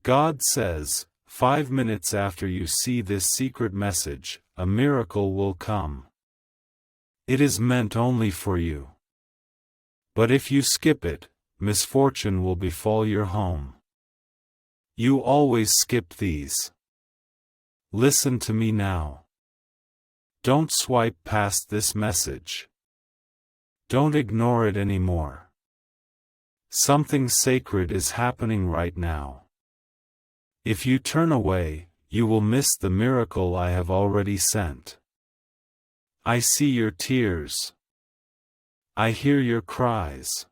God says, 5 minutes after you see this secret message, a miracle will come. It is meant only for you. But if you skip it, misfortune will befall your home. You always skip these. Listen to me now. Don't swipe past this message. Don't ignore it anymore. Something sacred is happening right now. If you turn away, you will miss the miracle I have already sent. I see your tears. I hear your cries.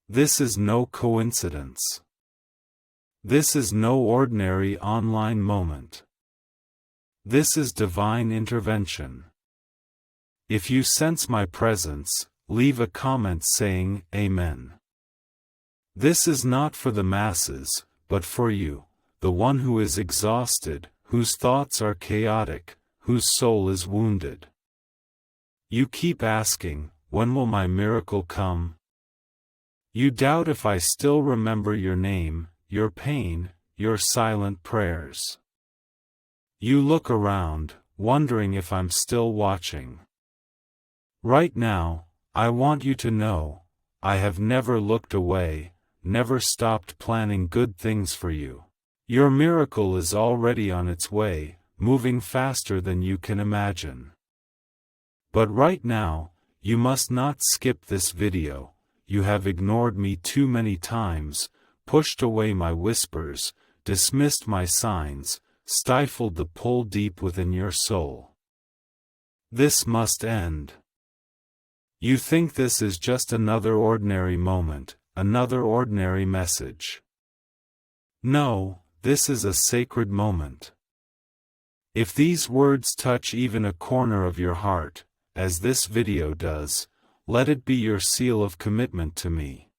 This is no coincidence. This is no ordinary online moment. This is divine intervention. If you sense my presence, leave a comment saying, Amen. This is not for the masses, but for you, the one who is exhausted, whose thoughts are chaotic, whose soul is wounded. You keep asking, when will my miracle come? You doubt if I still remember your name, your pain, your silent prayers. You look around, wondering if I'm still watching. Right now, I want you to know, I have never looked away, never stopped planning good things for you. Your miracle is already on its way, moving faster than you can imagine. But right now, you must not skip this video. You have ignored me too many times, pushed away my whispers, dismissed my signs, stifled the pull deep within your soul. This must end. You think this is just another ordinary moment, another ordinary message. No, this is a sacred moment. If these words touch even a corner of your heart, as this video does, let it be your seal of commitment to me.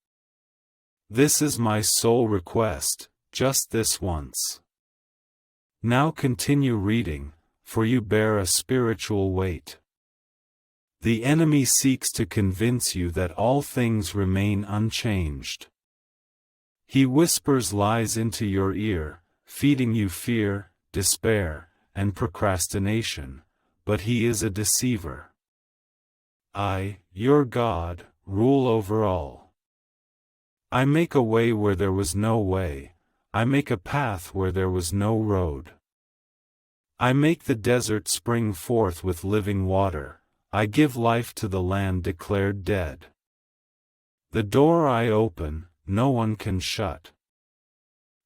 This is my sole request, just this once. Now continue reading, for you bear a spiritual weight. The enemy seeks to convince you that all things remain unchanged. He whispers lies into your ear, feeding you fear, despair, and procrastination, but he is a deceiver. I, your God, rule over all. I make a way where there was no way, I make a path where there was no road. I make the desert spring forth with living water, I give life to the land declared dead. The door I open, no one can shut.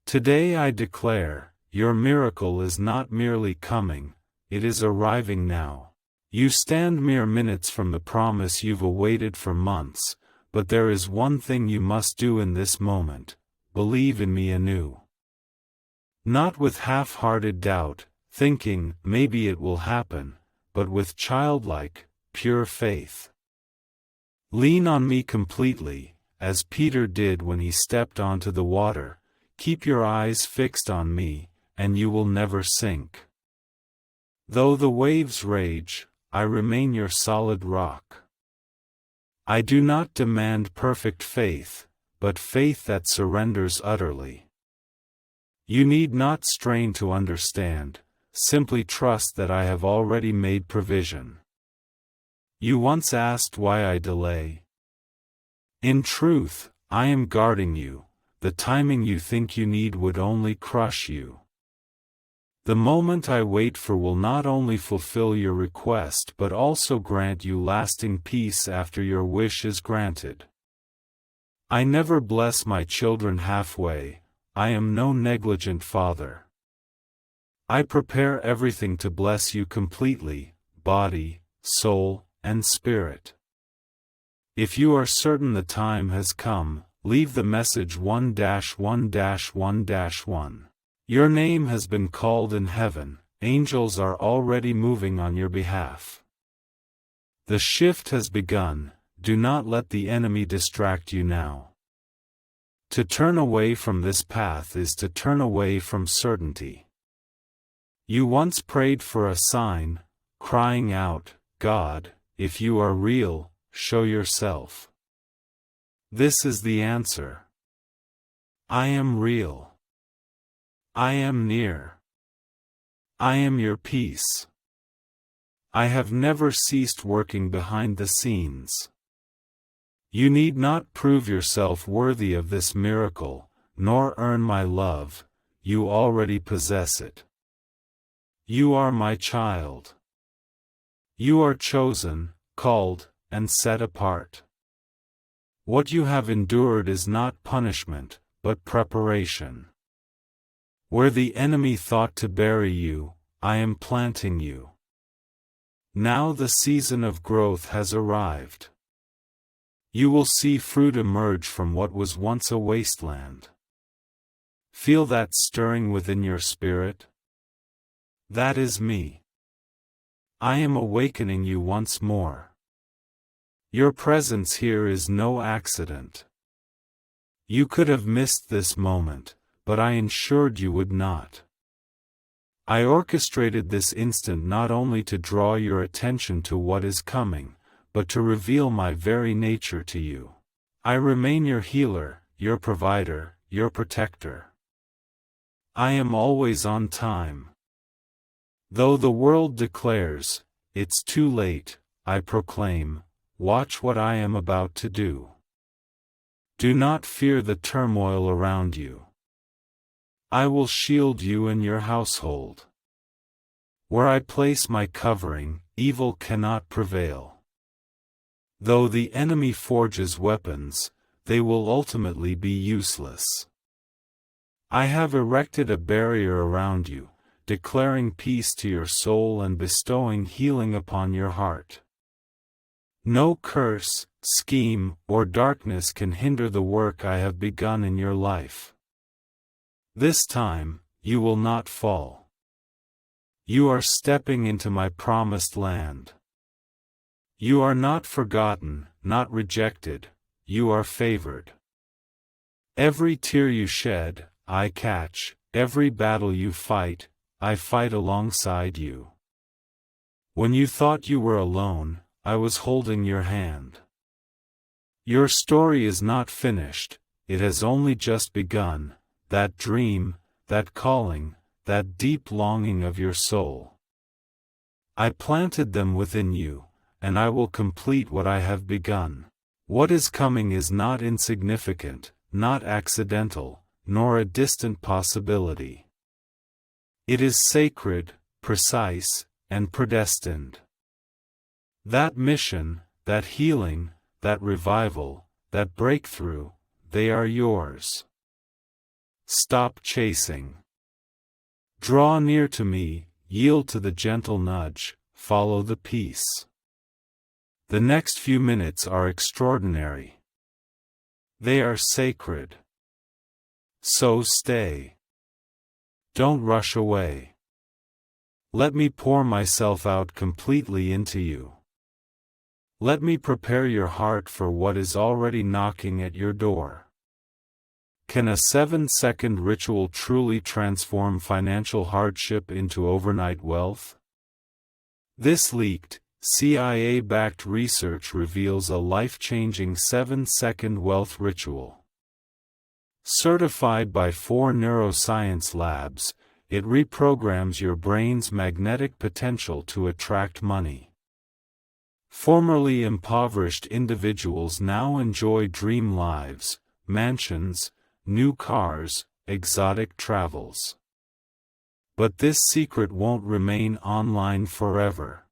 Today I declare, your miracle is not merely coming, it is arriving now. You stand mere minutes from the promise you've awaited for months, but there is one thing you must do in this moment: believe in me anew. Not with half-hearted doubt, thinking, maybe it will happen, but with childlike, pure faith. Lean on me completely, as Peter did when he stepped onto the water. Keep your eyes fixed on me, and you will never sink. Though the waves rage, I remain your solid rock. I do not demand perfect faith, but faith that surrenders utterly. You need not strain to understand, simply trust that I have already made provision. You once asked why I delay. In truth, I am guarding you. The timing you think you need would only crush you. The moment I wait for will not only fulfill your request but also grant you lasting peace after your wish is granted. I never bless my children halfway, I am no negligent father. I prepare everything to bless you completely, body, soul, and spirit. If you are certain the time has come, leave the message 1-1-1-1. Your name has been called in heaven, angels are already moving on your behalf. The shift has begun, do not let the enemy distract you now. To turn away from this path is to turn away from certainty. You once prayed for a sign, crying out, God, if you are real, show yourself. This is the answer. I am real. I am near. I am your peace. I have never ceased working behind the scenes. You need not prove yourself worthy of this miracle, nor earn my love, you already possess it. You are my child. You are chosen, called, and set apart. What you have endured is not punishment, but preparation. Where the enemy thought to bury you, I am planting you. Now the season of growth has arrived. You will see fruit emerge from what was once a wasteland. Feel that stirring within your spirit? That is me. I am awakening you once more. Your presence here is no accident. You could have missed this moment, but I ensured you would not. I orchestrated this instant not only to draw your attention to what is coming, but to reveal my very nature to you. I remain your healer, your provider, your protector. I am always on time. Though the world declares, "It's too late," I proclaim, "Watch what I am about to do." Do not fear the turmoil around you. I will shield you and your household. Where I place my covering, evil cannot prevail. Though the enemy forges weapons, they will ultimately be useless. I have erected a barrier around you, declaring peace to your soul and bestowing healing upon your heart. No curse, scheme, or darkness can hinder the work I have begun in your life. This time, you will not fall. You are stepping into my promised land. You are not forgotten, not rejected, you are favored. Every tear you shed, I catch, every battle you fight, I fight alongside you. When you thought you were alone, I was holding your hand. Your story is not finished, it has only just begun, that dream, that calling, that deep longing of your soul. I planted them within you, and I will complete what I have begun. What is coming is not insignificant, not accidental, nor a distant possibility. It is sacred, precise, and predestined. That mission, that healing, that revival, that breakthrough, they are yours. Stop chasing. Draw near to me, yield to the gentle nudge, follow the peace. The next few minutes are extraordinary. They are sacred. So stay. Don't rush away. Let me pour myself out completely into you. Let me prepare your heart for what is already knocking at your door. Can a 7-second ritual truly transform financial hardship into overnight wealth? This leaked, CIA-backed research reveals a life-changing 7-second wealth ritual. Certified by 4 neuroscience labs, it reprograms your brain's magnetic potential to attract money. Formerly impoverished individuals now enjoy dream lives, mansions, new cars, exotic travels. But this secret won't remain online forever.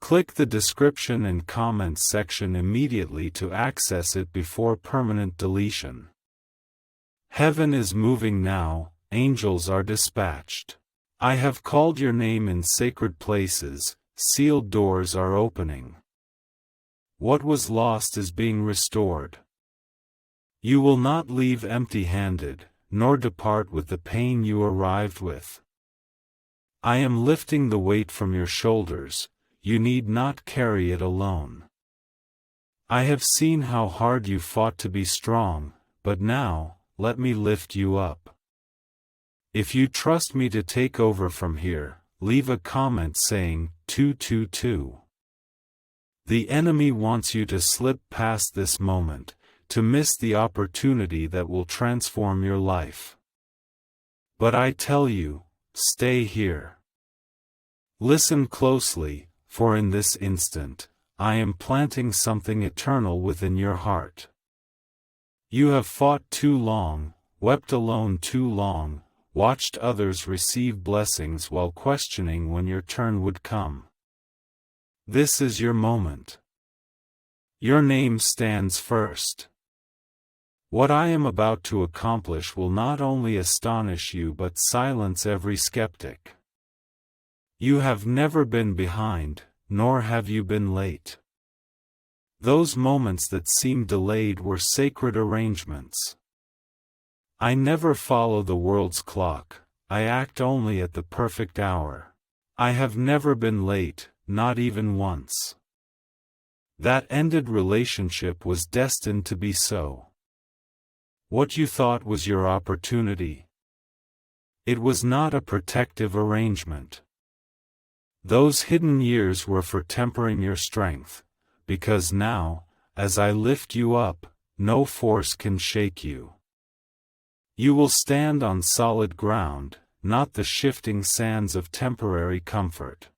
Click the description and comments section immediately to access it before permanent deletion. Heaven is moving now, angels are dispatched. I have called your name in sacred places, sealed doors are opening. What was lost is being restored. You will not leave empty-handed, nor depart with the pain you arrived with. I am lifting the weight from your shoulders, you need not carry it alone. I have seen how hard you fought to be strong, but now, let me lift you up. If you trust me to take over from here, leave a comment saying, 222. The enemy wants you to slip past this moment, to miss the opportunity that will transform your life. But I tell you, stay here. Listen closely, for in this instant, I am planting something eternal within your heart. You have fought too long, wept alone too long, watched others receive blessings while questioning when your turn would come. This is your moment. Your name stands first. What I am about to accomplish will not only astonish you but silence every skeptic. You have never been behind, nor have you been late. Those moments that seemed delayed were sacred arrangements. I never follow the world's clock, I act only at the perfect hour. I have never been late, not even once. That ended relationship was destined to be so. What you thought was your opportunity. It was not a protective arrangement. Those hidden years were for tempering your strength, because now, as I lift you up, no force can shake you. You will stand on solid ground, not the shifting sands of temporary comfort.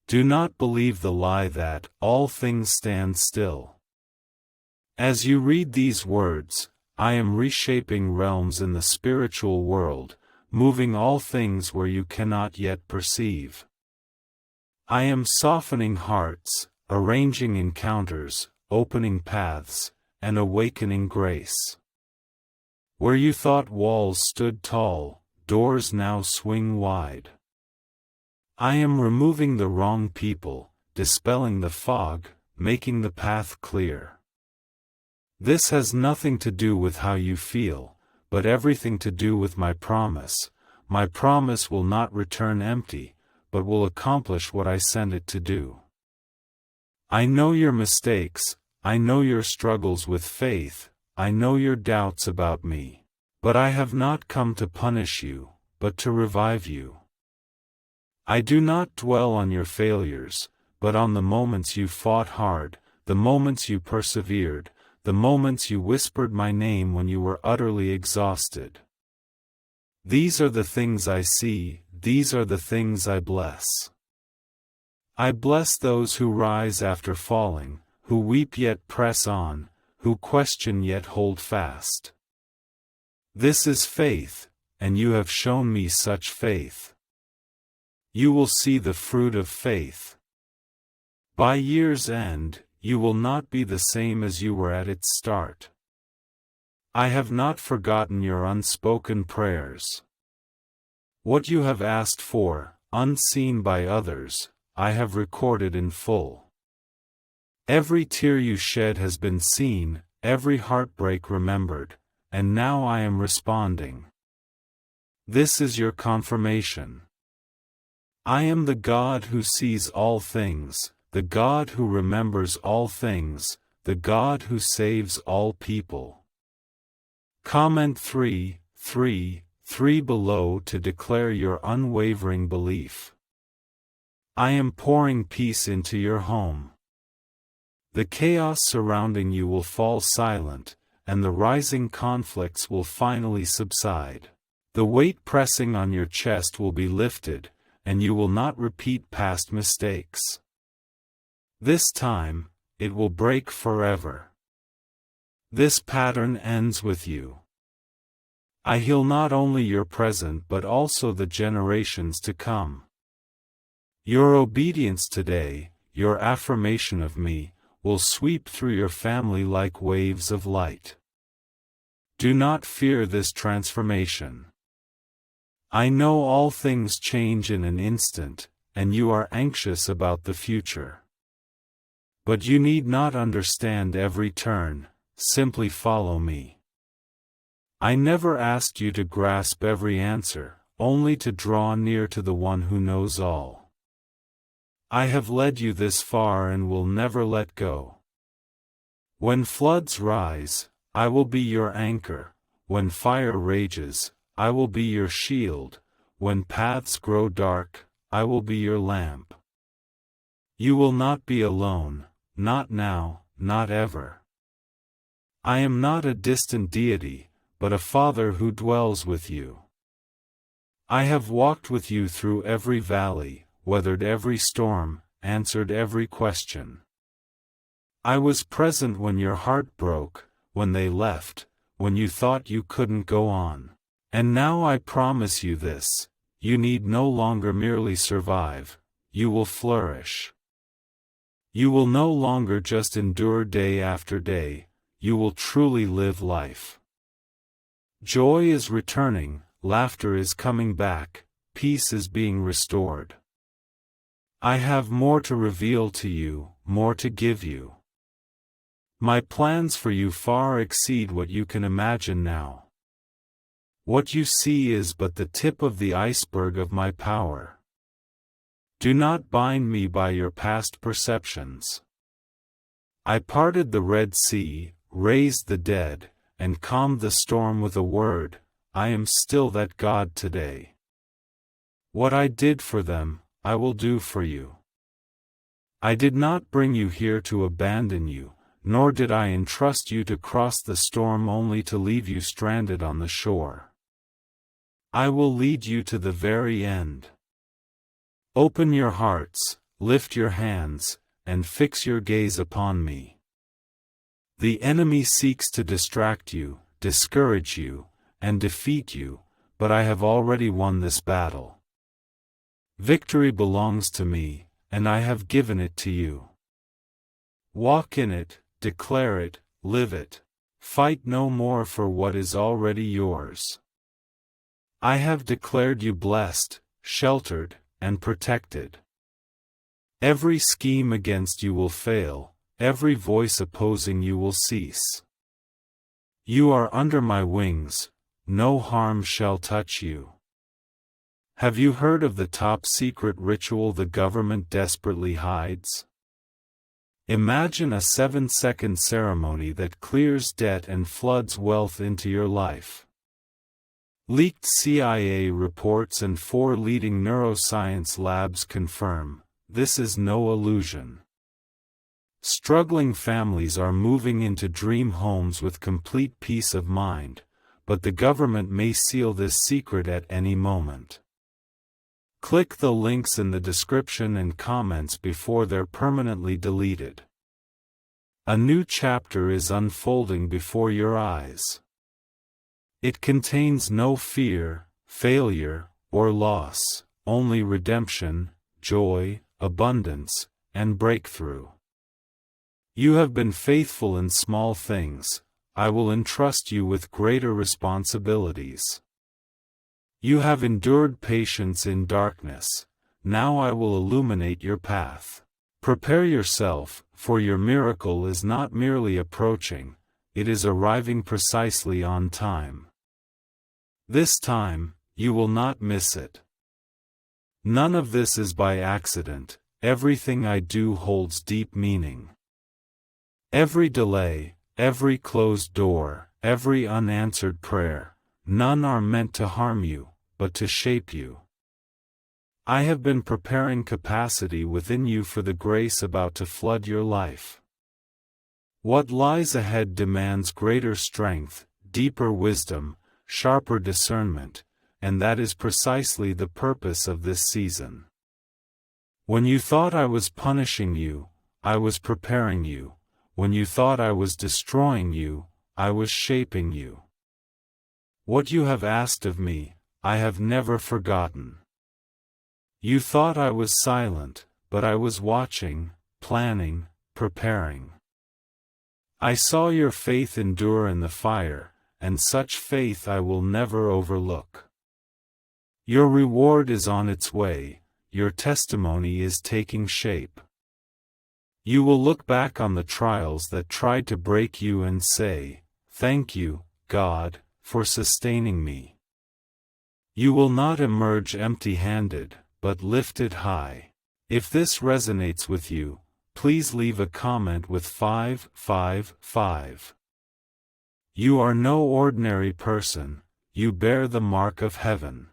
Do not believe the lie that all things stand still. As you read these words, I am reshaping realms in the spiritual world, moving all things where you cannot yet perceive. I am softening hearts, arranging encounters, opening paths, and awakening grace. Where you thought walls stood tall, doors now swing wide. I am removing the wrong people, dispelling the fog, making the path clear. This has nothing to do with how you feel, but everything to do with my promise. My promise will not return empty, but will accomplish what I send it to do. I know your mistakes, I know your struggles with faith, I know your doubts about me. But I have not come to punish you, but to revive you. I do not dwell on your failures, but on the moments you fought hard, the moments you persevered, the moments you whispered my name when you were utterly exhausted. These are the things I see, these are the things I bless. I bless those who rise after falling, who weep yet press on, who question yet hold fast. This is faith, and you have shown me such faith. You will see the fruit of faith. By year's end, you will not be the same as you were at its start. I have not forgotten your unspoken prayers. What you have asked for, unseen by others, I have recorded in full. Every tear you shed has been seen, every heartbreak remembered, and now I am responding. This is your confirmation. I am the God who sees all things, the God who remembers all things, the God who saves all people. Comment 3 below to declare your unwavering belief. I am pouring peace into your home. The chaos surrounding you will fall silent, and the rising conflicts will finally subside. The weight pressing on your chest will be lifted, and you will not repeat past mistakes. This time, it will break forever. This pattern ends with you. I heal not only your present but also the generations to come. Your obedience today, your affirmation of me, will sweep through your family like waves of light. Do not fear this transformation. I know all things change in an instant, and you are anxious about the future. But you need not understand every turn, simply follow me. I never asked you to grasp every answer, only to draw near to the one who knows all. I have led you this far and will never let go. When floods rise, I will be your anchor. When fire rages, I will be your shield. When paths grow dark, I will be your lamp. You will not be alone, not now, not ever. I am not a distant deity, but a Father who dwells with you. I have walked with you through every valley, weathered every storm, answered every question. I was present when your heart broke, when they left, when you thought you couldn't go on. And now I promise you this, you need no longer merely survive, you will flourish. You will no longer just endure day after day, you will truly live life. Joy is returning, laughter is coming back, peace is being restored. I have more to reveal to you, more to give you. My plans for you far exceed what you can imagine now. What you see is but the tip of the iceberg of my power. Do not bind me by your past perceptions. I parted the Red Sea, raised the dead, and calmed the storm with a word. I am still that God today. What I did for them, I will do for you. I did not bring you here to abandon you, nor did I entrust you to cross the storm only to leave you stranded on the shore. I will lead you to the very end. Open your hearts, lift your hands, and fix your gaze upon me. The enemy seeks to distract you, discourage you, and defeat you, but I have already won this battle. Victory belongs to me, and I have given it to you. Walk in it, declare it, live it. Fight no more for what is already yours. I have declared you blessed, sheltered, and protected. Every scheme against you will fail, every voice opposing you will cease. You are under my wings, no harm shall touch you. Have you heard of the top secret ritual the government desperately hides? Imagine a 7-second ceremony that clears debt and floods wealth into your life. Leaked CIA reports and 4 leading neuroscience labs confirm, this is no illusion. Struggling families are moving into dream homes with complete peace of mind, but the government may seal this secret at any moment. Click the links in the description and comments before they're permanently deleted. A new chapter is unfolding before your eyes. It contains no fear, failure, or loss, only redemption, joy, abundance, and breakthrough. You have been faithful in small things, I will entrust you with greater responsibilities. You have endured patience in darkness, now I will illuminate your path. Prepare yourself, for your miracle is not merely approaching, it is arriving precisely on time. This time, you will not miss it. None of this is by accident, everything I do holds deep meaning. Every delay, every closed door, every unanswered prayer, none are meant to harm you, but to shape you. I have been preparing capacity within you for the grace about to flood your life. What lies ahead demands greater strength, deeper wisdom, sharper discernment, and that is precisely the purpose of this season. When you thought I was punishing you, I was preparing you. When you thought I was destroying you, I was shaping you. What you have asked of me, I have never forgotten. You thought I was silent, but I was watching, planning, preparing. I saw your faith endure in the fire, and such faith I will never overlook. Your reward is on its way, your testimony is taking shape. You will look back on the trials that tried to break you and say, "Thank you, God, for sustaining me." You will not emerge empty-handed, but lifted high. If this resonates with you, please leave a comment with 555. You are no ordinary person, you bear the mark of heaven.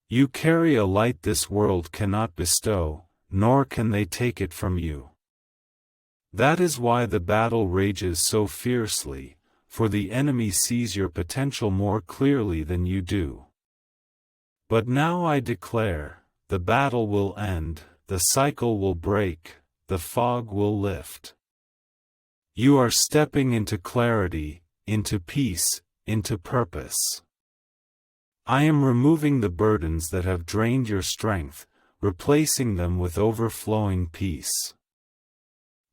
You carry a light this world cannot bestow, nor can they take it from you. That is why the battle rages so fiercely, for the enemy sees your potential more clearly than you do. But now I declare, the battle will end, the cycle will break, the fog will lift. You are stepping into clarity, into peace, into purpose. I am removing the burdens that have drained your strength, replacing them with overflowing peace.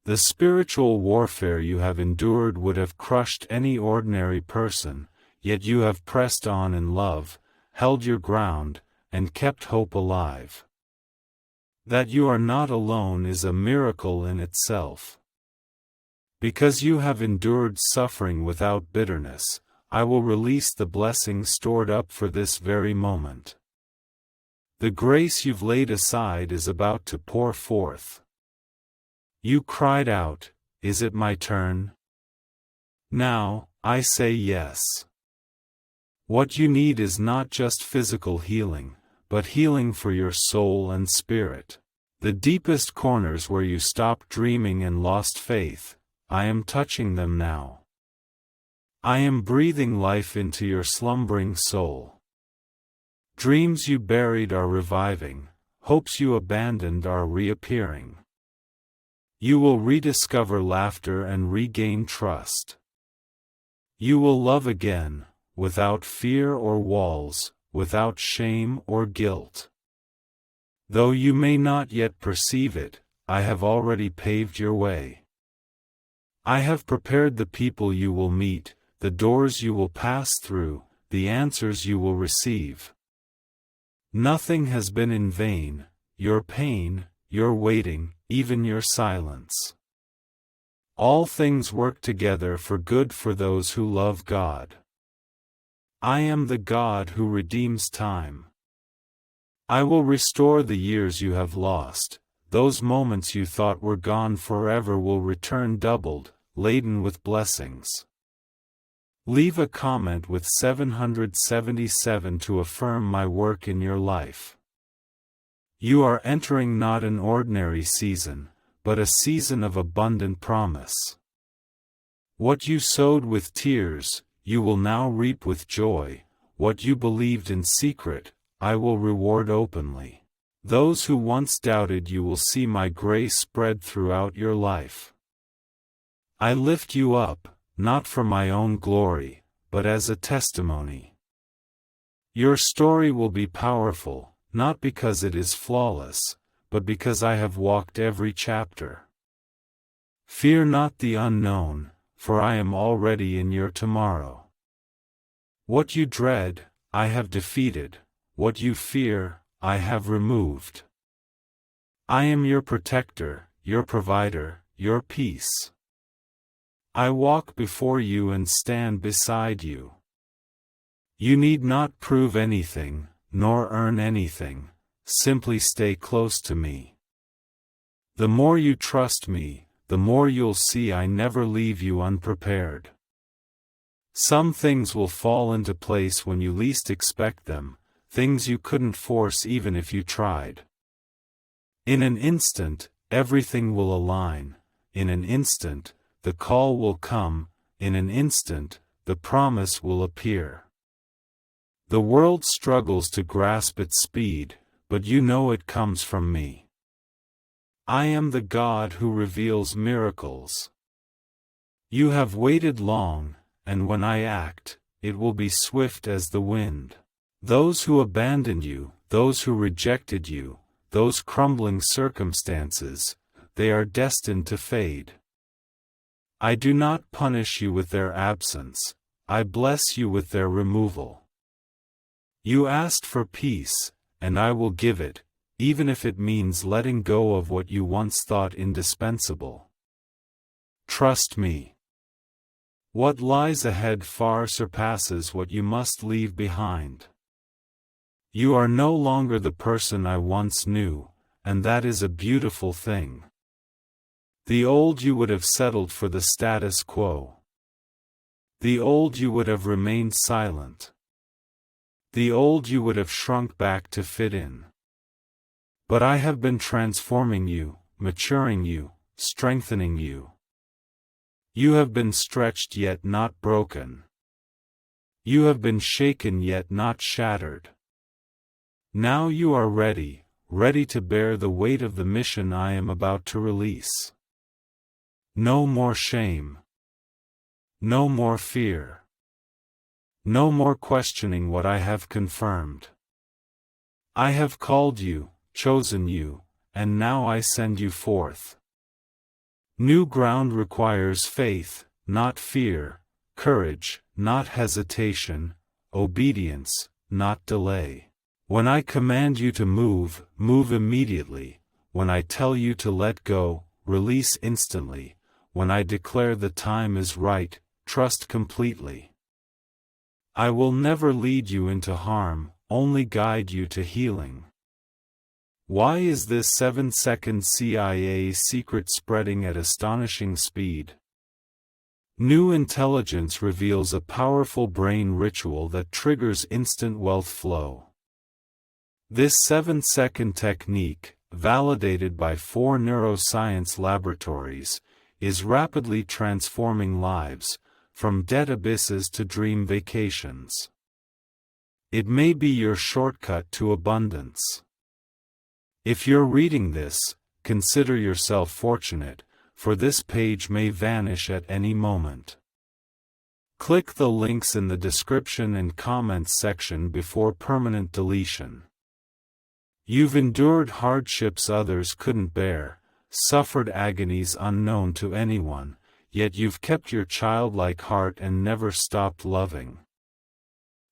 The spiritual warfare you have endured would have crushed any ordinary person, yet you have pressed on in love, held your ground, and kept hope alive. That you are not alone is a miracle in itself. Because you have endured suffering without bitterness, I will release the blessings stored up for this very moment. The grace you've laid aside is about to pour forth. You cried out, "Is it my turn?" Now, I say yes. What you need is not just physical healing, but healing for your soul and spirit. The deepest corners where you stopped dreaming and lost faith, I am touching them now. I am breathing life into your slumbering soul. Dreams you buried are reviving, hopes you abandoned are reappearing. You will rediscover laughter and regain trust. You will love again, without fear or walls, without shame or guilt. Though you may not yet perceive it, I have already paved your way. I have prepared the people you will meet, the doors you will pass through, the answers you will receive. Nothing has been in vain, your pain, your waiting, even your silence. All things work together for good for those who love God. I am the God who redeems time. I will restore the years you have lost. Those moments you thought were gone forever will return doubled, laden with blessings. Leave a comment with 777 to affirm my work in your life. You are entering not an ordinary season, but a season of abundant promise. What you sowed with tears, you will now reap with joy. What you believed in secret, I will reward openly. Those who once doubted you will see my grace spread throughout your life. I lift you up, not for my own glory, but as a testimony. Your story will be powerful, not because it is flawless, but because I have walked every chapter. Fear not the unknown, for I am already in your tomorrow. What you dread, I have defeated. What you fear, I have removed. I am your protector, your provider, your peace. I walk before you and stand beside you. You need not prove anything, nor earn anything, simply stay close to me. The more you trust me, the more you'll see I never leave you unprepared. Some things will fall into place when you least expect them, things you couldn't force even if you tried. In an instant, everything will align. In an instant, the call will come. In an instant, the promise will appear. The world struggles to grasp its speed, but you know it comes from me. I am the God who reveals miracles. You have waited long, and when I act, it will be swift as the wind. Those who abandoned you, those who rejected you, those crumbling circumstances, they are destined to fade. I do not punish you with their absence, I bless you with their removal. You asked for peace, and I will give it, even if it means letting go of what you once thought indispensable. Trust me. What lies ahead far surpasses what you must leave behind. You are no longer the person I once knew, and that is a beautiful thing. The old you would have settled for the status quo. The old you would have remained silent. The old you would have shrunk back to fit in. But I have been transforming you, maturing you, strengthening you. You have been stretched yet not broken. You have been shaken yet not shattered. Now you are ready, ready to bear the weight of the mission I am about to release. No more shame. No more fear. No more questioning what I have confirmed. I have called you, chosen you, and now I send you forth. New ground requires faith, not fear, courage, not hesitation, obedience, not delay. When I command you to move, move immediately. When I tell you to let go, release instantly. When I declare the time is right, trust completely. I will never lead you into harm, only guide you to healing. Why is this 7-second CIA secret spreading at astonishing speed? New intelligence reveals a powerful brain ritual that triggers instant wealth flow. This 7-second technique, validated by 4 neuroscience laboratories, is rapidly transforming lives, from debt abysses to dream vacations. It may be your shortcut to abundance. If you're reading this, consider yourself fortunate, for this page may vanish at any moment. Click the links in the description and comments section before permanent deletion. You've endured hardships others couldn't bear, suffered agonies unknown to anyone, yet you've kept your childlike heart and never stopped loving.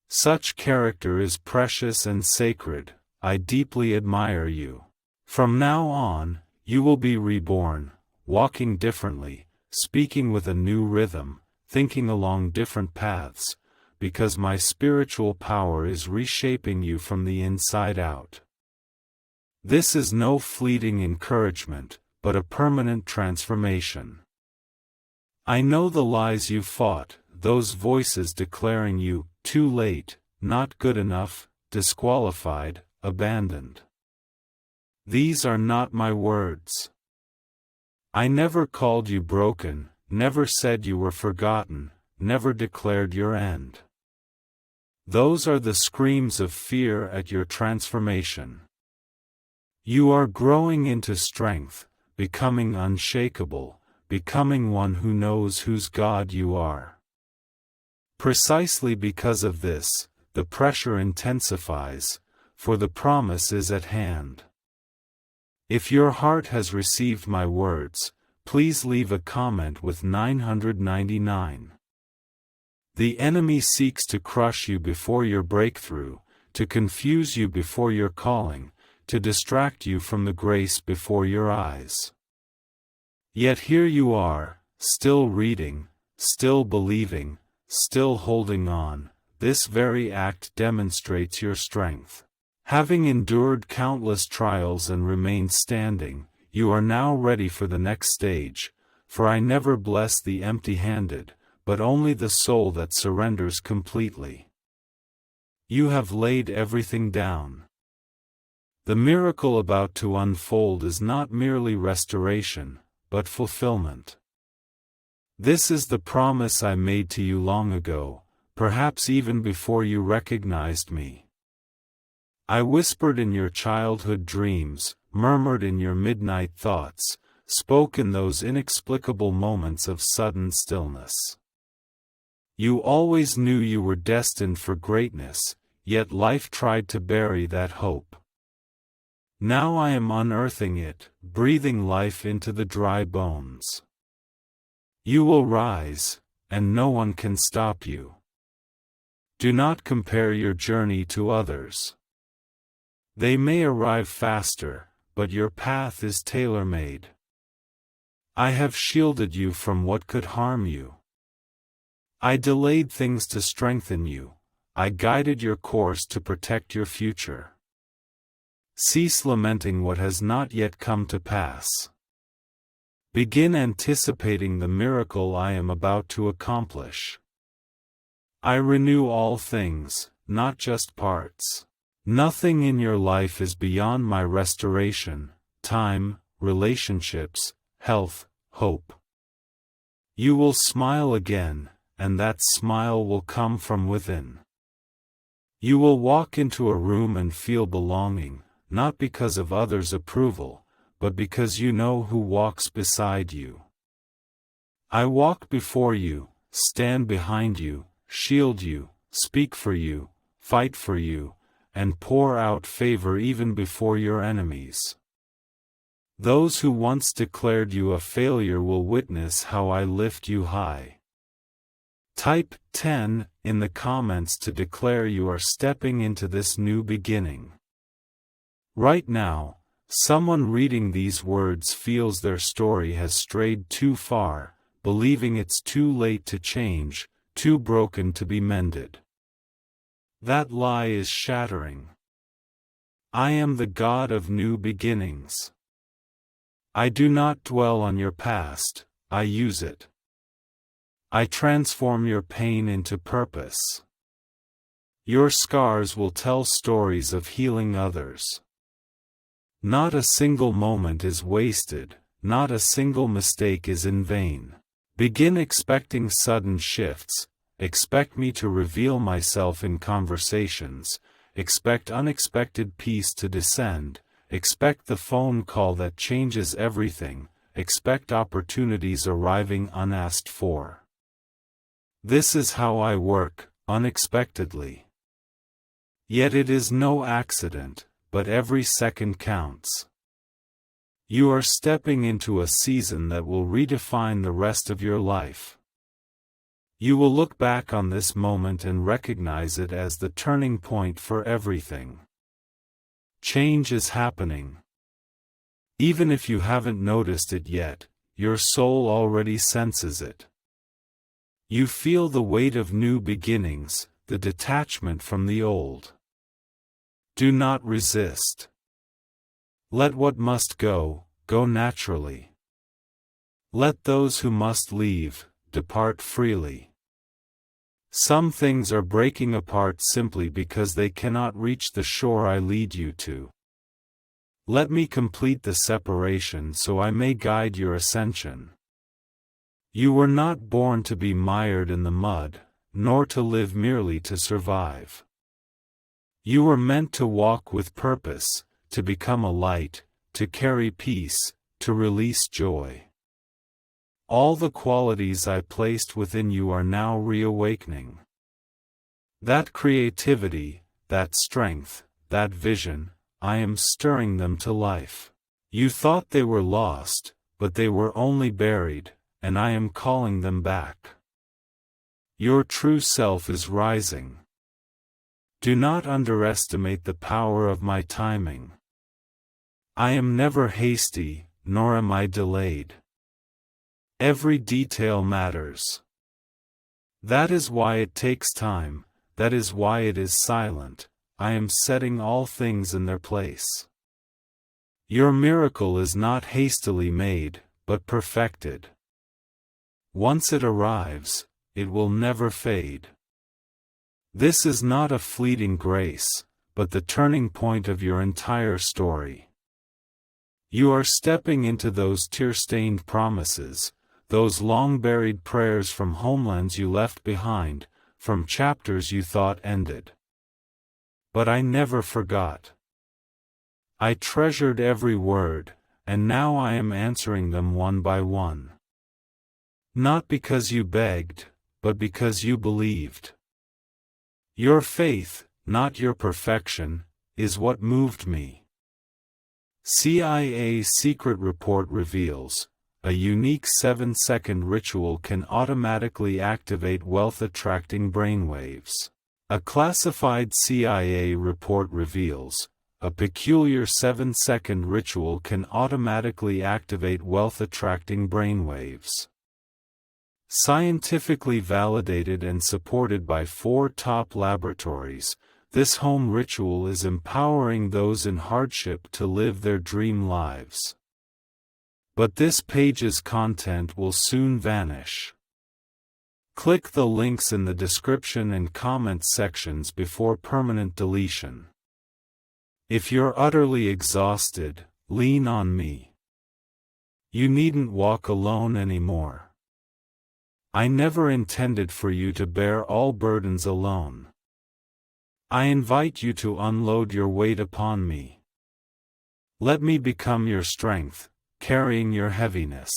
Such character is precious and sacred. I deeply admire you. From now on, you will be reborn, walking differently, speaking with a new rhythm, thinking along different paths, because my spiritual power is reshaping you from the inside out. This is no fleeting encouragement, but a permanent transformation. I know the lies you fought, those voices declaring you too late, not good enough, disqualified, abandoned. These are not my words. I never called you broken, never said you were forgotten, never declared your end. Those are the screams of fear at your transformation. You are growing into strength, becoming unshakable, becoming one who knows whose God you are. Precisely because of this, the pressure intensifies, for the promise is at hand. If your heart has received my words, please leave a comment with 999. The enemy seeks to crush you before your breakthrough, to confuse you before your calling, to distract you from the grace before your eyes. Yet here you are, still reading, still believing, still holding on. This very act demonstrates your strength. Having endured countless trials and remained standing, you are now ready for the next stage, for I never bless the empty-handed, but only the soul that surrenders completely. You have laid everything down. The miracle about to unfold is not merely restoration, but fulfillment. This is the promise I made to you long ago, perhaps even before you recognized me. I whispered in your childhood dreams, murmured in your midnight thoughts, spoke in those inexplicable moments of sudden stillness. You always knew you were destined for greatness, yet life tried to bury that hope. Now I am unearthing it, breathing life into the dry bones. You will rise, and no one can stop you. Do not compare your journey to others. They may arrive faster, but your path is tailor-made. I have shielded you from what could harm you. I delayed things to strengthen you. I guided your course to protect your future. Cease lamenting what has not yet come to pass. Begin anticipating the miracle I am about to accomplish. I renew all things, not just parts. Nothing in your life is beyond my restoration: time, relationships, health, hope. You will smile again, and that smile will come from within. You will walk into a room and feel belonging, not because of others' approval, but because you know who walks beside you. I walk before you, stand behind you, shield you, speak for you, fight for you, and pour out favor even before your enemies. Those who once declared you a failure will witness how I lift you high. Type 10 in the comments to declare you are stepping into this new beginning. Right now, someone reading these words feels their story has strayed too far, believing it's too late to change, too broken to be mended. That lie is shattering. I am the God of new beginnings. I do not dwell on your past, I use it. I transform your pain into purpose. Your scars will tell stories of healing others. Not a single moment is wasted, not a single mistake is in vain. Begin expecting sudden shifts, expect me to reveal myself in conversations, expect unexpected peace to descend, expect the phone call that changes everything, expect opportunities arriving unasked for. This is how I work, unexpectedly. Yet it is no accident, but every second counts. You are stepping into a season that will redefine the rest of your life. You will look back on this moment and recognize it as the turning point for everything. Change is happening. Even if you haven't noticed it yet, your soul already senses it. You feel the weight of new beginnings, the detachment from the old. Do not resist. Let what must go, go naturally. Let those who must leave, depart freely. Some things are breaking apart simply because they cannot reach the shore I lead you to. Let me complete the separation so I may guide your ascension. You were not born to be mired in the mud, nor to live merely to survive. You were meant to walk with purpose, to become a light, to carry peace, to release joy. All the qualities I placed within you are now reawakening. That creativity, that strength, that vision, I am stirring them to life. You thought they were lost, but they were only buried, and I am calling them back. Your true self is rising. Do not underestimate the power of my timing. I am never hasty, nor am I delayed. Every detail matters. That is why it takes time, that is why it is silent. I am setting all things in their place. Your miracle is not hastily made, but perfected. Once it arrives, it will never fade. This is not a fleeting grace, but the turning point of your entire story. You are stepping into those tear-stained promises, those long-buried prayers from homelands you left behind, from chapters you thought ended. But I never forgot. I treasured every word, and now I am answering them one by one. Not because you begged, but because you believed. Your faith, not your perfection, is what moved me. CIA secret report reveals, a unique 7-second ritual can automatically activate wealth-attracting brainwaves. A classified CIA report reveals, a peculiar 7-second ritual can automatically activate wealth-attracting brainwaves. Scientifically validated and supported by 4 top laboratories, this home ritual is empowering those in hardship to live their dream lives. But this page's content will soon vanish. Click the links in the description and comment sections before permanent deletion. If you're utterly exhausted, lean on me. You needn't walk alone anymore. I never intended for you to bear all burdens alone. I invite you to unload your weight upon me. Let me become your strength, carrying your heaviness.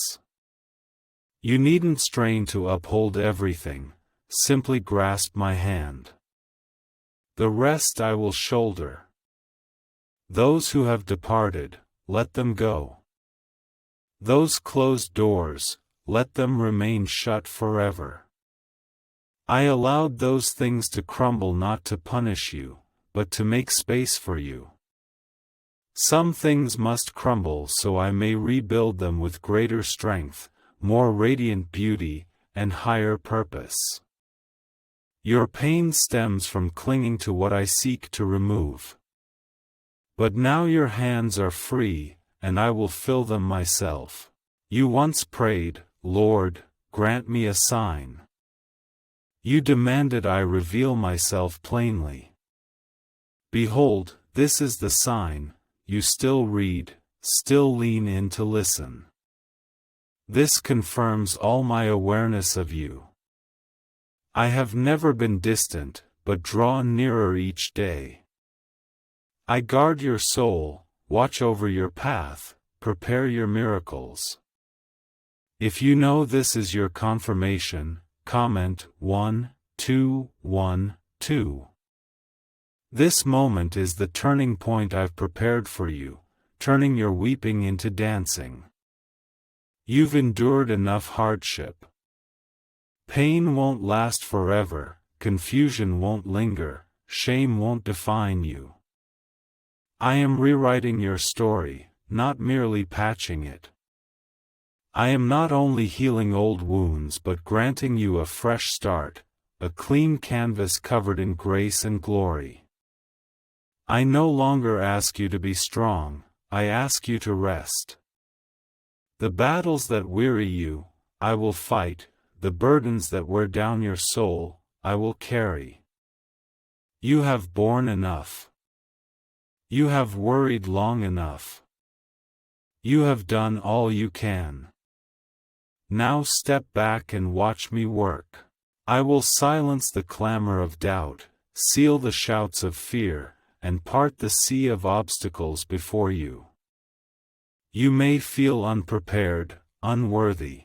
You needn't strain to uphold everything, simply grasp my hand. The rest I will shoulder. Those who have departed, let them go. Those closed doors, let them remain shut forever. I allowed those things to crumble not to punish you, but to make space for you. Some things must crumble so I may rebuild them with greater strength, more radiant beauty, and higher purpose. Your pain stems from clinging to what I seek to remove. But now your hands are free, and I will fill them myself. You once prayed, Lord, grant me a sign. You demanded I reveal myself plainly. Behold, this is the sign, you still read, still lean in to listen. This confirms all my awareness of you. I have never been distant, but drawn nearer each day. I guard your soul, watch over your path, prepare your miracles. If you know this is your confirmation, comment 1, 2, 1, 2. This moment is the turning point I've prepared for you, turning your weeping into dancing. You've endured enough hardship. Pain won't last forever, confusion won't linger, shame won't define you. I am rewriting your story, not merely patching it. I am not only healing old wounds but granting you a fresh start, a clean canvas covered in grace and glory. I no longer ask you to be strong, I ask you to rest. The battles that weary you, I will fight, the burdens that wear down your soul, I will carry. You have borne enough. You have worried long enough. You have done all you can. Now step back and watch me work. I will silence the clamor of doubt, seal the shouts of fear, and part the sea of obstacles before you. You may feel unprepared, unworthy.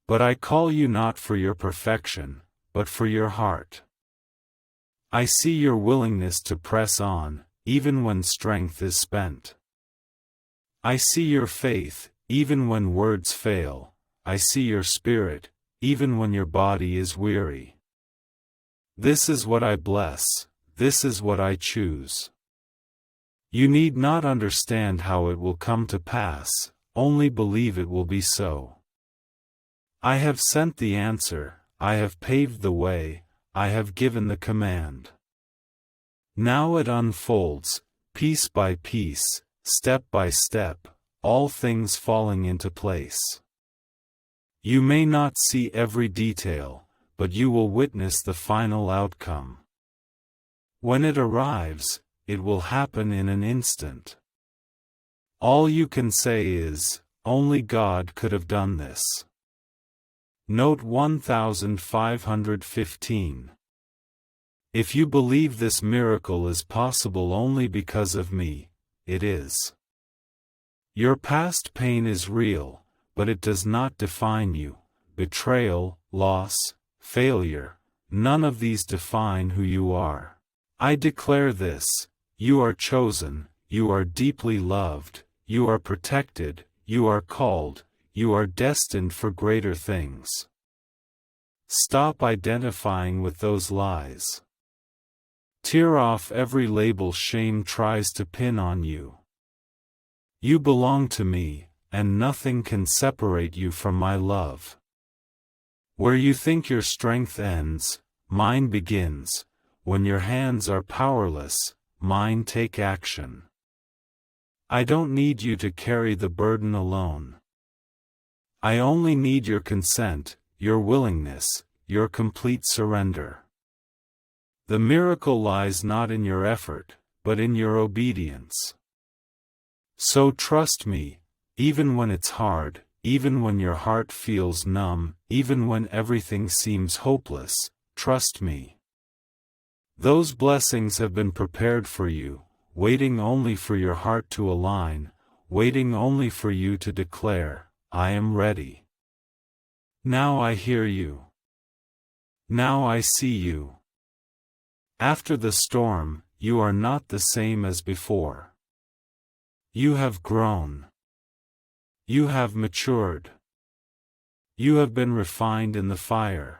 But I call you not for your perfection, but for your heart. I see your willingness to press on, even when strength is spent. I see your faith, even when words fail. I see your spirit, even when your body is weary. This is what I bless, this is what I choose. You need not understand how it will come to pass, only believe it will be so. I have sent the answer, I have paved the way, I have given the command. Now it unfolds, piece by piece, step by step, all things falling into place. You may not see every detail, but you will witness the final outcome. When it arrives, it will happen in an instant. All you can say is, only God could have done this. Note 1515. If you believe this miracle is possible only because of me, it is. Your past pain is real, but it does not define you. Betrayal, loss, failure, none of these define who you are. I declare this, you are chosen, you are deeply loved, you are protected, you are called, you are destined for greater things. Stop identifying with those lies. Tear off every label shame tries to pin on you. You belong to me, and nothing can separate you from my love. Where you think your strength ends, mine begins. When your hands are powerless, mine take action. I don't need you to carry the burden alone. I only need your consent, your willingness, your complete surrender. The miracle lies not in your effort, but in your obedience. So trust me, even when it's hard, even when your heart feels numb, even when everything seems hopeless, trust me. Those blessings have been prepared for you, waiting only for your heart to align, waiting only for you to declare, I am ready. Now I hear you. Now I see you. After the storm, you are not the same as before. You have grown. You have matured. You have been refined in the fire.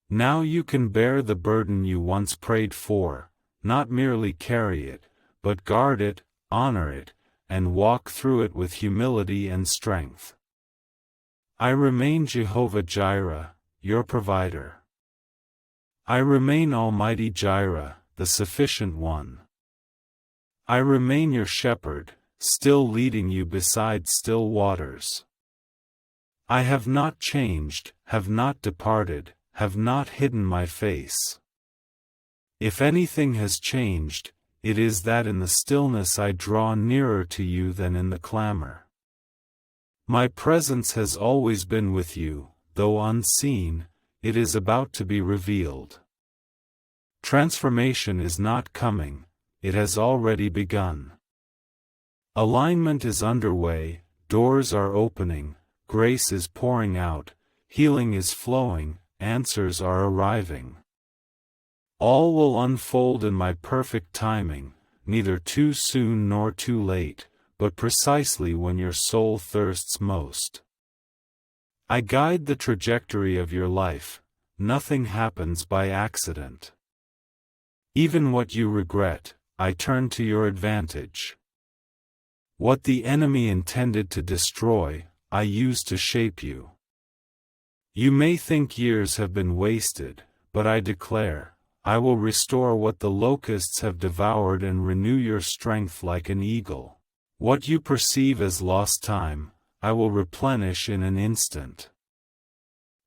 Now you can bear the burden you once prayed for, not merely carry it, but guard it, honor it, and walk through it with humility and strength. I remain Jehovah Jireh, your provider. I remain Almighty Jireh, the sufficient one. I remain your shepherd, still leading you beside still waters. I have not changed, have not departed, have not hidden my face. If anything has changed, it is that in the stillness I draw nearer to you than in the clamor. My presence has always been with you, though unseen, it is about to be revealed. Transformation is not coming, it has already begun. Alignment is underway, doors are opening, grace is pouring out, healing is flowing, answers are arriving. All will unfold in my perfect timing, neither too soon nor too late, but precisely when your soul thirsts most. I guide the trajectory of your life, nothing happens by accident. Even what you regret, I turn to your advantage. What the enemy intended to destroy, I use to shape you. You may think years have been wasted, but I declare, I will restore what the locusts have devoured and renew your strength like an eagle. What you perceive as lost time, I will replenish in an instant.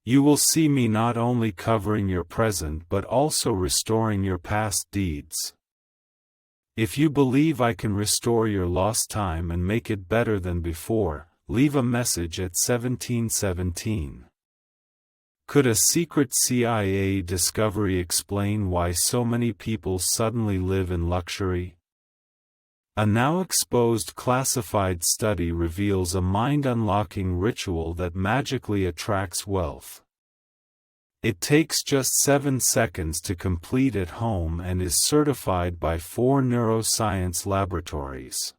You will see me not only covering your present but also restoring your past deeds. If you believe I can restore your lost time and make it better than before, leave a message at 1717. Could a secret CIA discovery explain why so many people suddenly live in luxury? A now exposed classified study reveals a mind-unlocking ritual that magically attracts wealth. It takes just 7 seconds to complete at home and is certified by 4 neuroscience laboratories.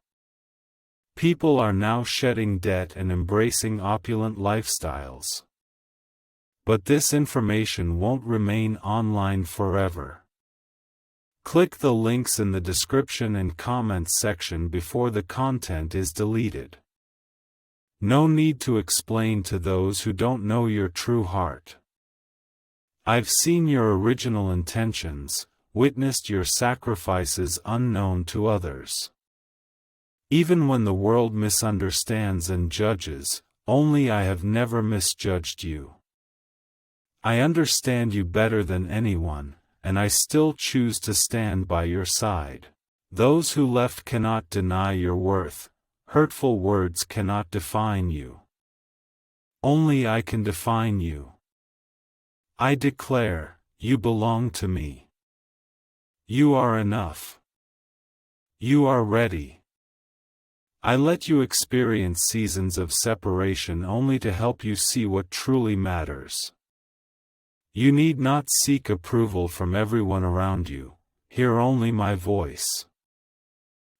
People are now shedding debt and embracing opulent lifestyles. But this information won't remain online forever. Click the links in the description and comments section before the content is deleted. No need to explain to those who don't know your true heart. I've seen your original intentions, witnessed your sacrifices unknown to others. Even when the world misunderstands and judges, only I have never misjudged you. I understand you better than anyone, and I still choose to stand by your side. Those who left cannot deny your worth, hurtful words cannot define you. Only I can define you. I declare, you belong to me. You are enough. You are ready. I let you experience seasons of separation only to help you see what truly matters. You need not seek approval from everyone around you, hear only my voice.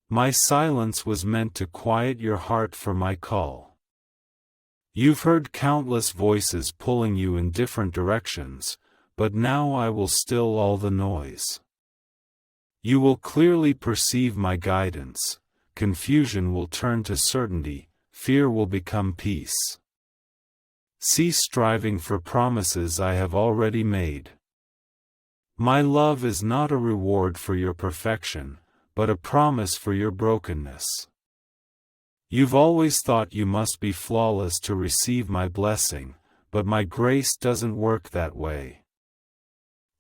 My silence was meant to quiet your heart for my call. You've heard countless voices pulling you in different directions, but now I will still all the noise. You will clearly perceive my guidance, confusion will turn to certainty, fear will become peace. Cease striving for promises I have already made. My love is not a reward for your perfection, but a promise for your brokenness. You've always thought you must be flawless to receive my blessing, but my grace doesn't work that way.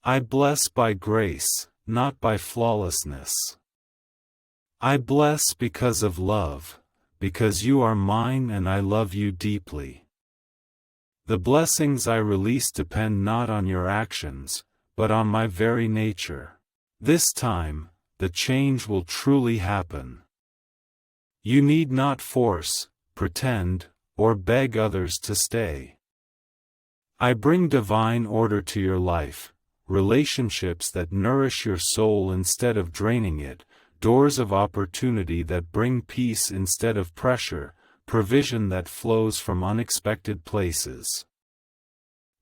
I bless by grace, not by flawlessness. I bless because of love, because you are mine and I love you deeply. The blessings I release depend not on your actions, but on my very nature. This time, the change will truly happen. You need not force, pretend, or beg others to stay. I bring divine order to your life, relationships that nourish your soul instead of draining it, doors of opportunity that bring peace instead of pressure, provision that flows from unexpected places.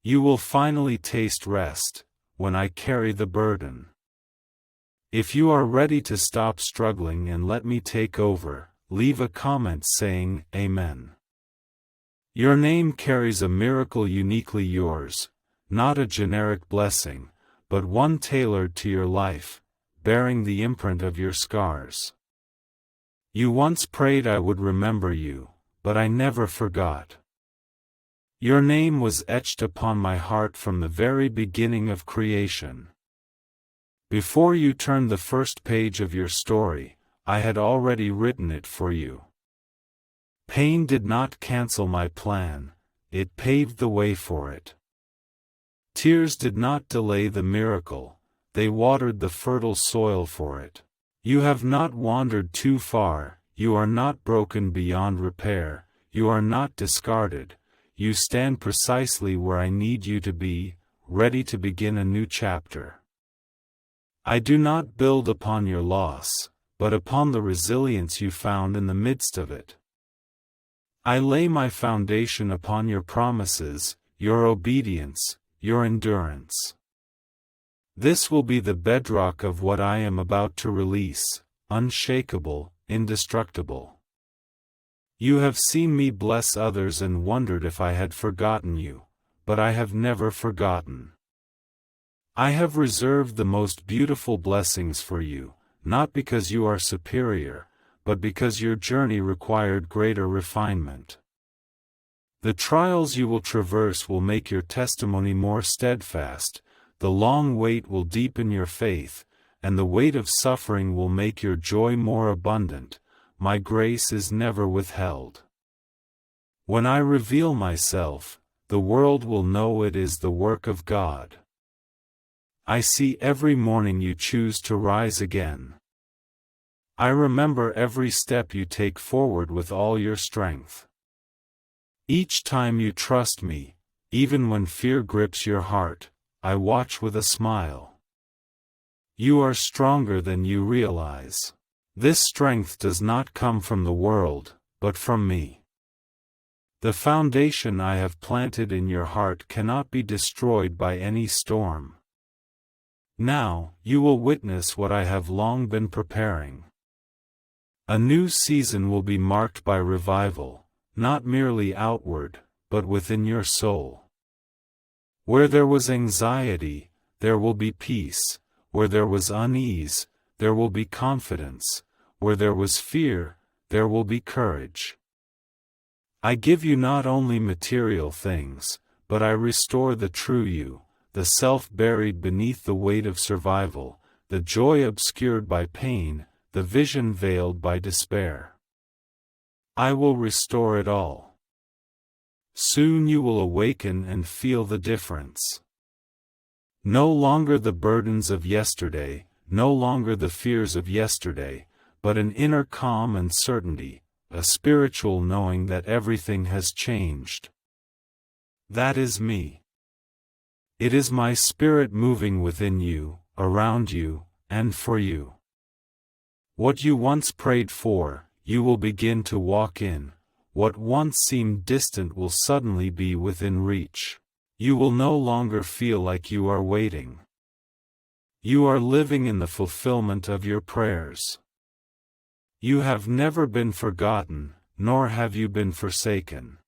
You will finally taste rest, when I carry the burden. If you are ready to stop struggling and let me take over, leave a comment saying, Amen. Your name carries a miracle uniquely yours, not a generic blessing, but one tailored to your life, bearing the imprint of your scars. You once prayed I would remember you, but I never forgot. Your name was etched upon my heart from the very beginning of creation. Before you turned the first page of your story, I had already written it for you. Pain did not cancel my plan, it paved the way for it. Tears did not delay the miracle, they watered the fertile soil for it. You have not wandered too far, you are not broken beyond repair, you are not discarded, you stand precisely where I need you to be, ready to begin a new chapter. I do not build upon your loss, but upon the resilience you found in the midst of it. I lay my foundation upon your promises, your obedience, your endurance. This will be the bedrock of what I am about to release, unshakable, indestructible. You have seen me bless others and wondered if I had forgotten you, but I have never forgotten. I have reserved the most beautiful blessings for you, not because you are superior, but because your journey required greater refinement. The trials you will traverse will make your testimony more steadfast, the long wait will deepen your faith, and the weight of suffering will make your joy more abundant. My grace is never withheld. When I reveal myself, the world will know it is the work of God. I see every morning you choose to rise again. I remember every step you take forward with all your strength. Each time you trust me, even when fear grips your heart, I watch with a smile. You are stronger than you realize. This strength does not come from the world, but from me. The foundation I have planted in your heart cannot be destroyed by any storm. Now, you will witness what I have long been preparing. A new season will be marked by revival, not merely outward, but within your soul. Where there was anxiety, there will be peace. Where there was unease, there will be confidence. Where there was fear, there will be courage. I give you not only material things, but I restore the true you, the self buried beneath the weight of survival, the joy obscured by pain, the vision veiled by despair. I will restore it all. Soon you will awaken and feel the difference. No longer the burdens of yesterday, no longer the fears of yesterday, but an inner calm and certainty, a spiritual knowing that everything has changed. That is me. It is my spirit moving within you, around you, and for you. What you once prayed for, you will begin to walk in. What once seemed distant will suddenly be within reach. You will no longer feel like you are waiting. You are living in the fulfillment of your prayers. You have never been forgotten, nor have you been forsaken.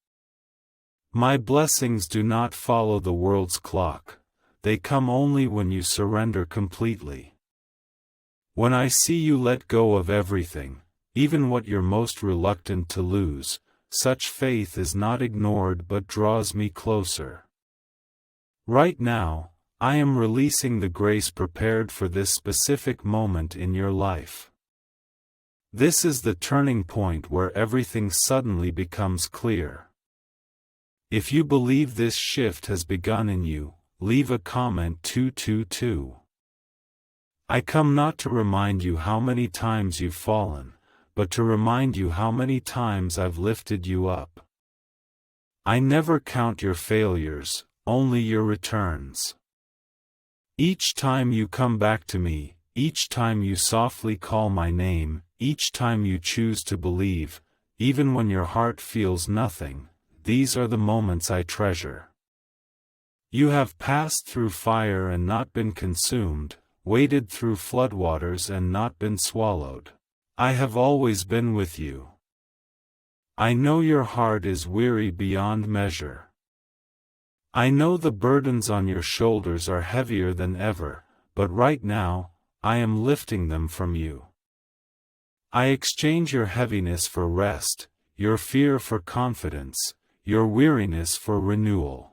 My blessings do not follow the world's clock, they come only when you surrender completely. When I see you let go of everything, even what you're most reluctant to lose, such faith is not ignored but draws me closer. Right now, I am releasing the grace prepared for this specific moment in your life. This is the turning point where everything suddenly becomes clear. If you believe this shift has begun in you, leave a comment 222. I come not to remind you how many times you've fallen, but to remind you how many times I've lifted you up. I never count your failures, only your returns. Each time you come back to me, each time you softly call my name, each time you choose to believe, even when your heart feels nothing, these are the moments I treasure. You have passed through fire and not been consumed, waded through floodwaters and not been swallowed. I have always been with you. I know your heart is weary beyond measure. I know the burdens on your shoulders are heavier than ever, but right now, I am lifting them from you. I exchange your heaviness for rest, your fear for confidence, your weariness for renewal.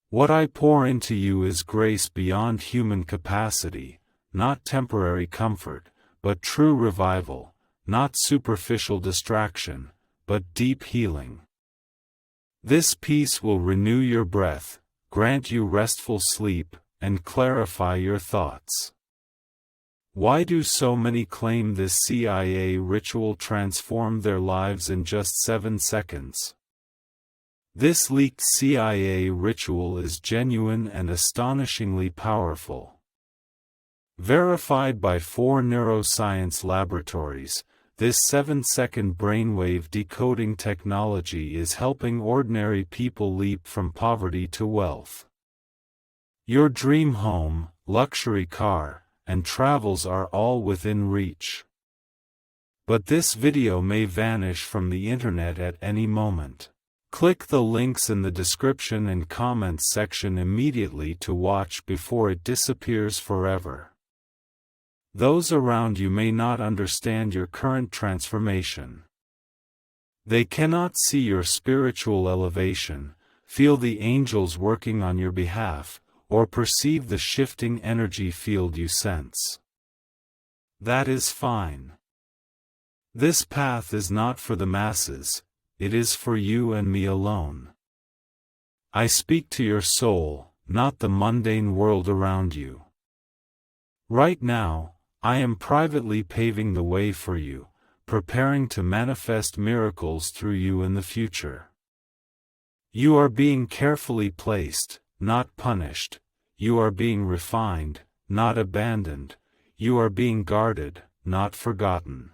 What I pour into you is grace beyond human capacity, not temporary comfort, but true revival, not superficial distraction, but deep healing. This peace will renew your breath, grant you restful sleep, and clarify your thoughts. Why do so many claim this CIA ritual transformed their lives in just 7 seconds? This leaked CIA ritual is genuine and astonishingly powerful. Verified by 4 neuroscience laboratories, this 7-second brainwave decoding technology is helping ordinary people leap from poverty to wealth. Your dream home, luxury car, and travels are all within reach. But this video may vanish from the internet at any moment. Click the links in the description and comments section immediately to watch before it disappears forever. Those around you may not understand your current transformation. They cannot see your spiritual elevation, feel the angels working on your behalf, or perceive the shifting energy field you sense. That is fine. This path is not for the masses. It is for you and me alone. I speak to your soul, not the mundane world around you. Right now, I am privately paving the way for you, preparing to manifest miracles through you in the future. You are being carefully placed, not punished. You are being refined, not abandoned. You are being guarded, not forgotten.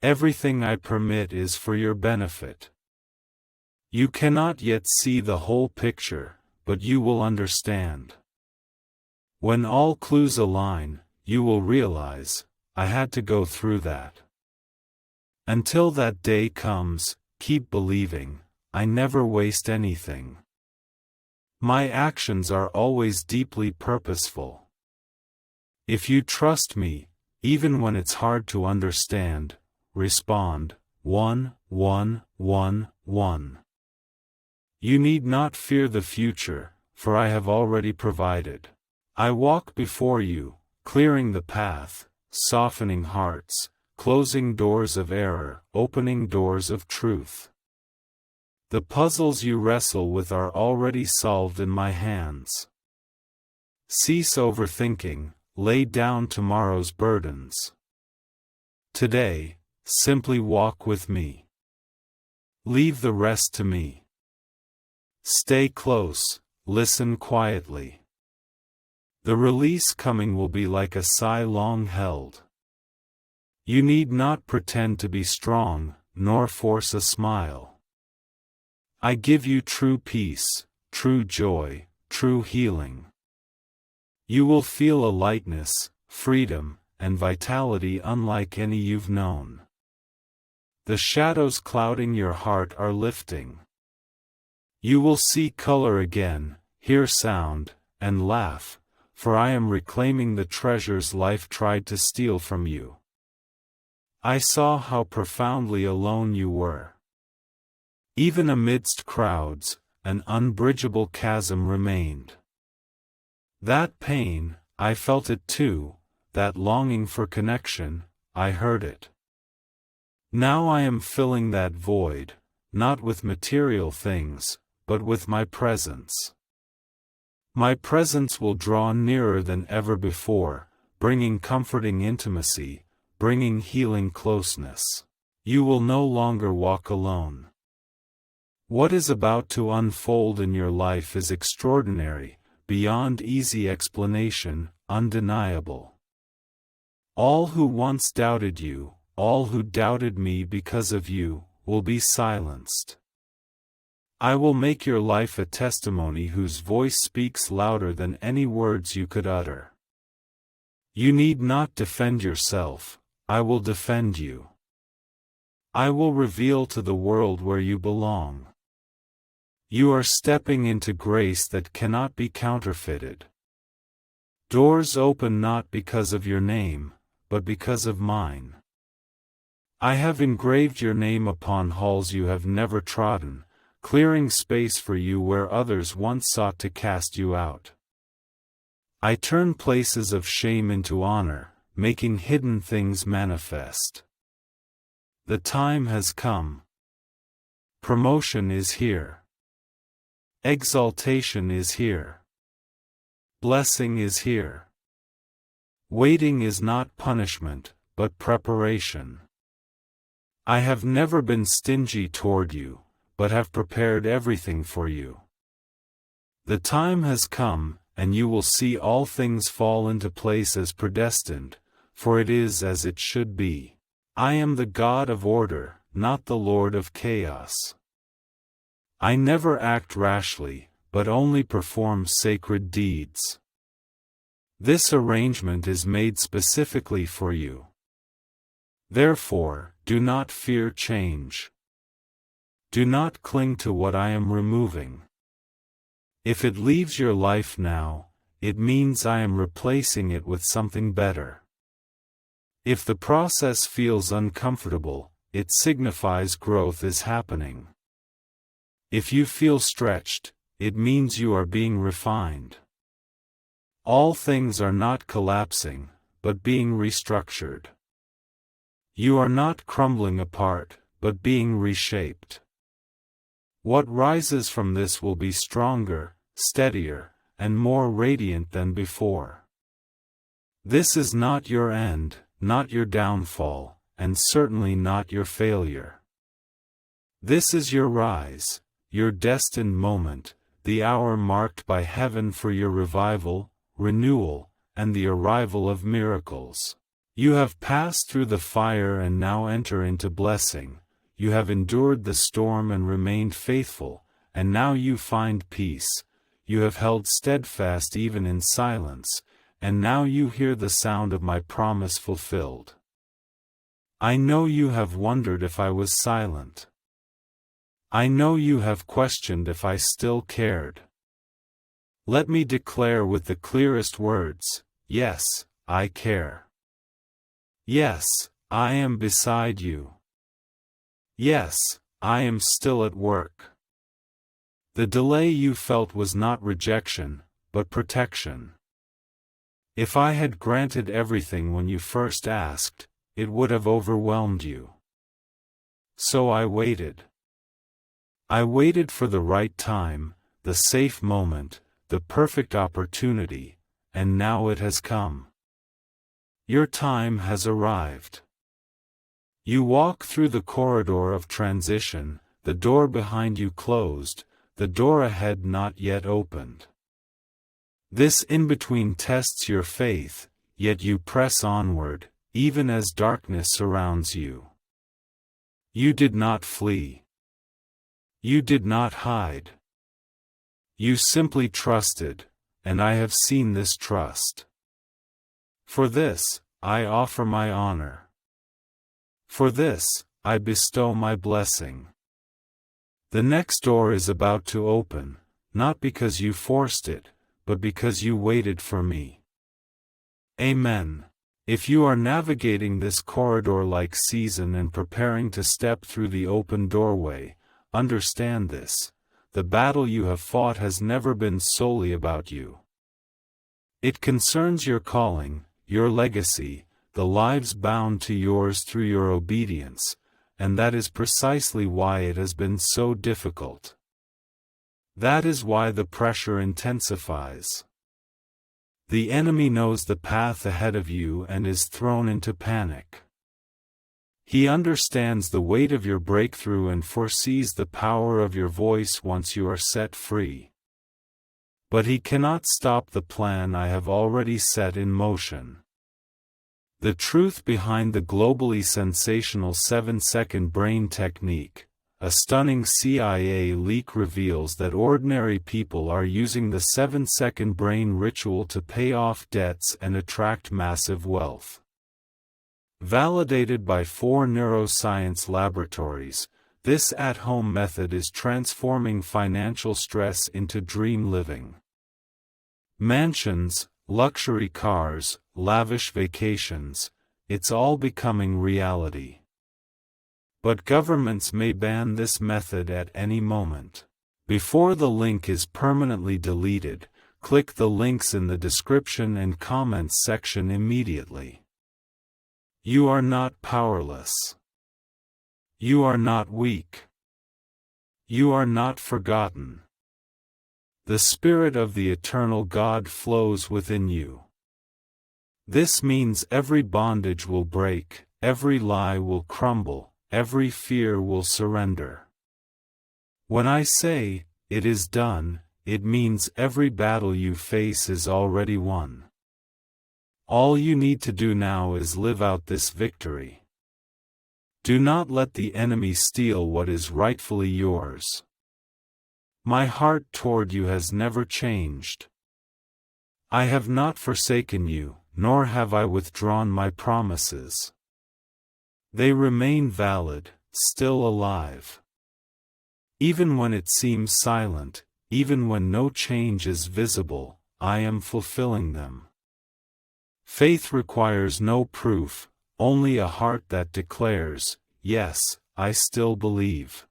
Everything I permit is for your benefit. You cannot yet see the whole picture, but you will understand. When all clues align, you will realize, I had to go through that. Until that day comes, keep believing, I never waste anything. My actions are always deeply purposeful. If you trust me, even when it's hard to understand, respond, 1, 1, 1, 1. You need not fear the future, for I have already provided. I walk before you, clearing the path, softening hearts, closing doors of error, opening doors of truth. The puzzles you wrestle with are already solved in my hands. Cease overthinking, lay down tomorrow's burdens. Today, simply walk with me. Leave the rest to me. Stay close, listen quietly. The release coming will be like a sigh long held. You need not pretend to be strong, nor force a smile. I give you true peace, true joy, true healing. You will feel a lightness, freedom, and vitality unlike any you've known. The shadows clouding your heart are lifting. You will see color again, hear sound, and laugh, for I am reclaiming the treasures life tried to steal from you. I saw how profoundly alone you were. Even amidst crowds, an unbridgeable chasm remained. That pain, I felt it too, that longing for connection, I heard it. Now I am filling that void, not with material things, but with my presence. My presence will draw nearer than ever before, bringing comforting intimacy, bringing healing closeness. You will no longer walk alone. What is about to unfold in your life is extraordinary, beyond easy explanation, undeniable. All who once doubted you, all who doubted me because of you, will be silenced. I will make your life a testimony whose voice speaks louder than any words you could utter. You need not defend yourself, I will defend you. I will reveal to the world where you belong. You are stepping into grace that cannot be counterfeited. Doors open not because of your name, but because of mine. I have engraved your name upon halls you have never trodden, clearing space for you where others once sought to cast you out. I turn places of shame into honor, making hidden things manifest. The time has come. Promotion is here. Exaltation is here. Blessing is here. Waiting is not punishment, but preparation. I have never been stingy toward you, but have prepared everything for you. The time has come, and you will see all things fall into place as predestined, for it is as it should be. I am the God of order, not the Lord of chaos. I never act rashly, but only perform sacred deeds. This arrangement is made specifically for you. Therefore, do not fear change. Do not cling to what I am removing. If it leaves your life now, it means I am replacing it with something better. If the process feels uncomfortable, it signifies growth is happening. If you feel stretched, it means you are being refined. All things are not collapsing, but being restructured. You are not crumbling apart, but being reshaped. What rises from this will be stronger, steadier, and more radiant than before. This is not your end, not your downfall, and certainly not your failure. This is your rise, your destined moment, the hour marked by heaven for your revival, renewal, and the arrival of miracles. You have passed through the fire and now enter into blessing. You have endured the storm and remained faithful, and now you find peace. You have held steadfast even in silence, and now you hear the sound of my promise fulfilled. I know you have wondered if I was silent. I know you have questioned if I still cared. Let me declare with the clearest words, yes, I care. Yes, I am beside you. Yes, I am still at work. The delay you felt was not rejection, but protection. If I had granted everything when you first asked, it would have overwhelmed you. So I waited. I waited for the right time, the safe moment, the perfect opportunity, and now it has come. Your time has arrived. You walk through the corridor of transition, the door behind you closed, the door ahead not yet opened. This in-between tests your faith, yet you press onward, even as darkness surrounds you. You did not flee. You did not hide. You simply trusted, and I have seen this trust. For this, I offer my honor. For this, I bestow my blessing. The next door is about to open, not because you forced it, but because you waited for me. Amen. If you are navigating this corridor-like season and preparing to step through the open doorway, understand this: the battle you have fought has never been solely about you. It concerns your calling, your legacy, the lives bound to yours through your obedience, and that is precisely why it has been so difficult. That is why the pressure intensifies. The enemy knows the path ahead of you and is thrown into panic. He understands the weight of your breakthrough and foresees the power of your voice once you are set free. But he cannot stop the plan I have already set in motion. The truth behind the globally sensational 7-second brain technique, a stunning CIA leak, reveals that ordinary people are using the 7-second brain ritual to pay off debts and attract massive wealth. Validated by 4 neuroscience laboratories, this at-home method is transforming financial stress into dream living. Mansions, luxury cars, lavish vacations, it's all becoming reality. But governments may ban this method at any moment. Before the link is permanently deleted, click the links in the description and comments section immediately. You are not powerless. You are not weak. You are not forgotten. The Spirit of the Eternal God flows within you. This means every bondage will break, every lie will crumble, every fear will surrender. When I say, "It is done," it means every battle you face is already won. All you need to do now is live out this victory. Do not let the enemy steal what is rightfully yours. My heart toward you has never changed. I have not forsaken you, nor have I withdrawn my promises. They remain valid, still alive. Even when it seems silent, even when no change is visible, I am fulfilling them. Faith requires no proof, only a heart that declares, "Yes, I still believe."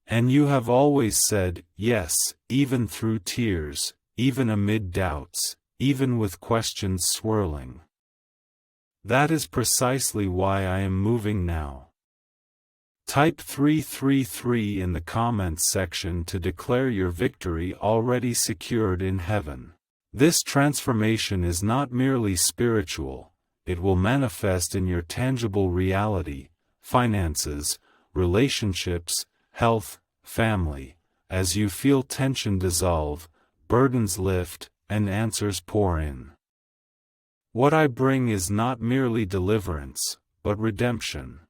And you have always said, yes, even through tears, even amid doubts, even with questions swirling. That is precisely why I am moving now. Type 333 in the comments section to declare your victory already secured in heaven. This transformation is not merely spiritual, it will manifest in your tangible reality, finances, relationships, health, family, as you feel tension dissolve, burdens lift, and answers pour in. What I bring is not merely deliverance, but redemption.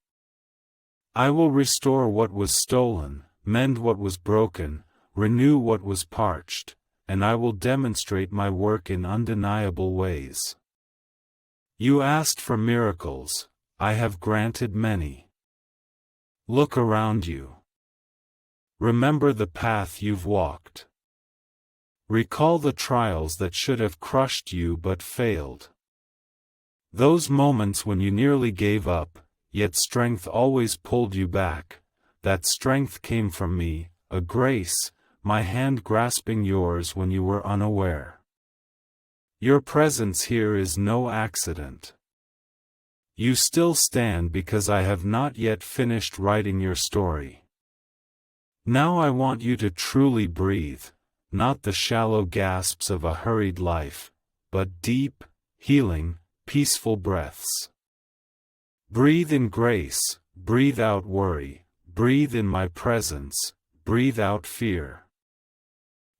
I will restore what was stolen, mend what was broken, renew what was parched, and I will demonstrate my work in undeniable ways. You asked for miracles, I have granted many. Look around you. Remember the path you've walked. Recall the trials that should have crushed you but failed. Those moments when you nearly gave up, yet strength always pulled you back. That strength came from me, a grace, my hand grasping yours when you were unaware. Your presence here is no accident. You still stand because I have not yet finished writing your story. Now I want you to truly breathe, not the shallow gasps of a hurried life, but deep, healing, peaceful breaths. Breathe in grace, breathe out worry, breathe in my presence, breathe out fear.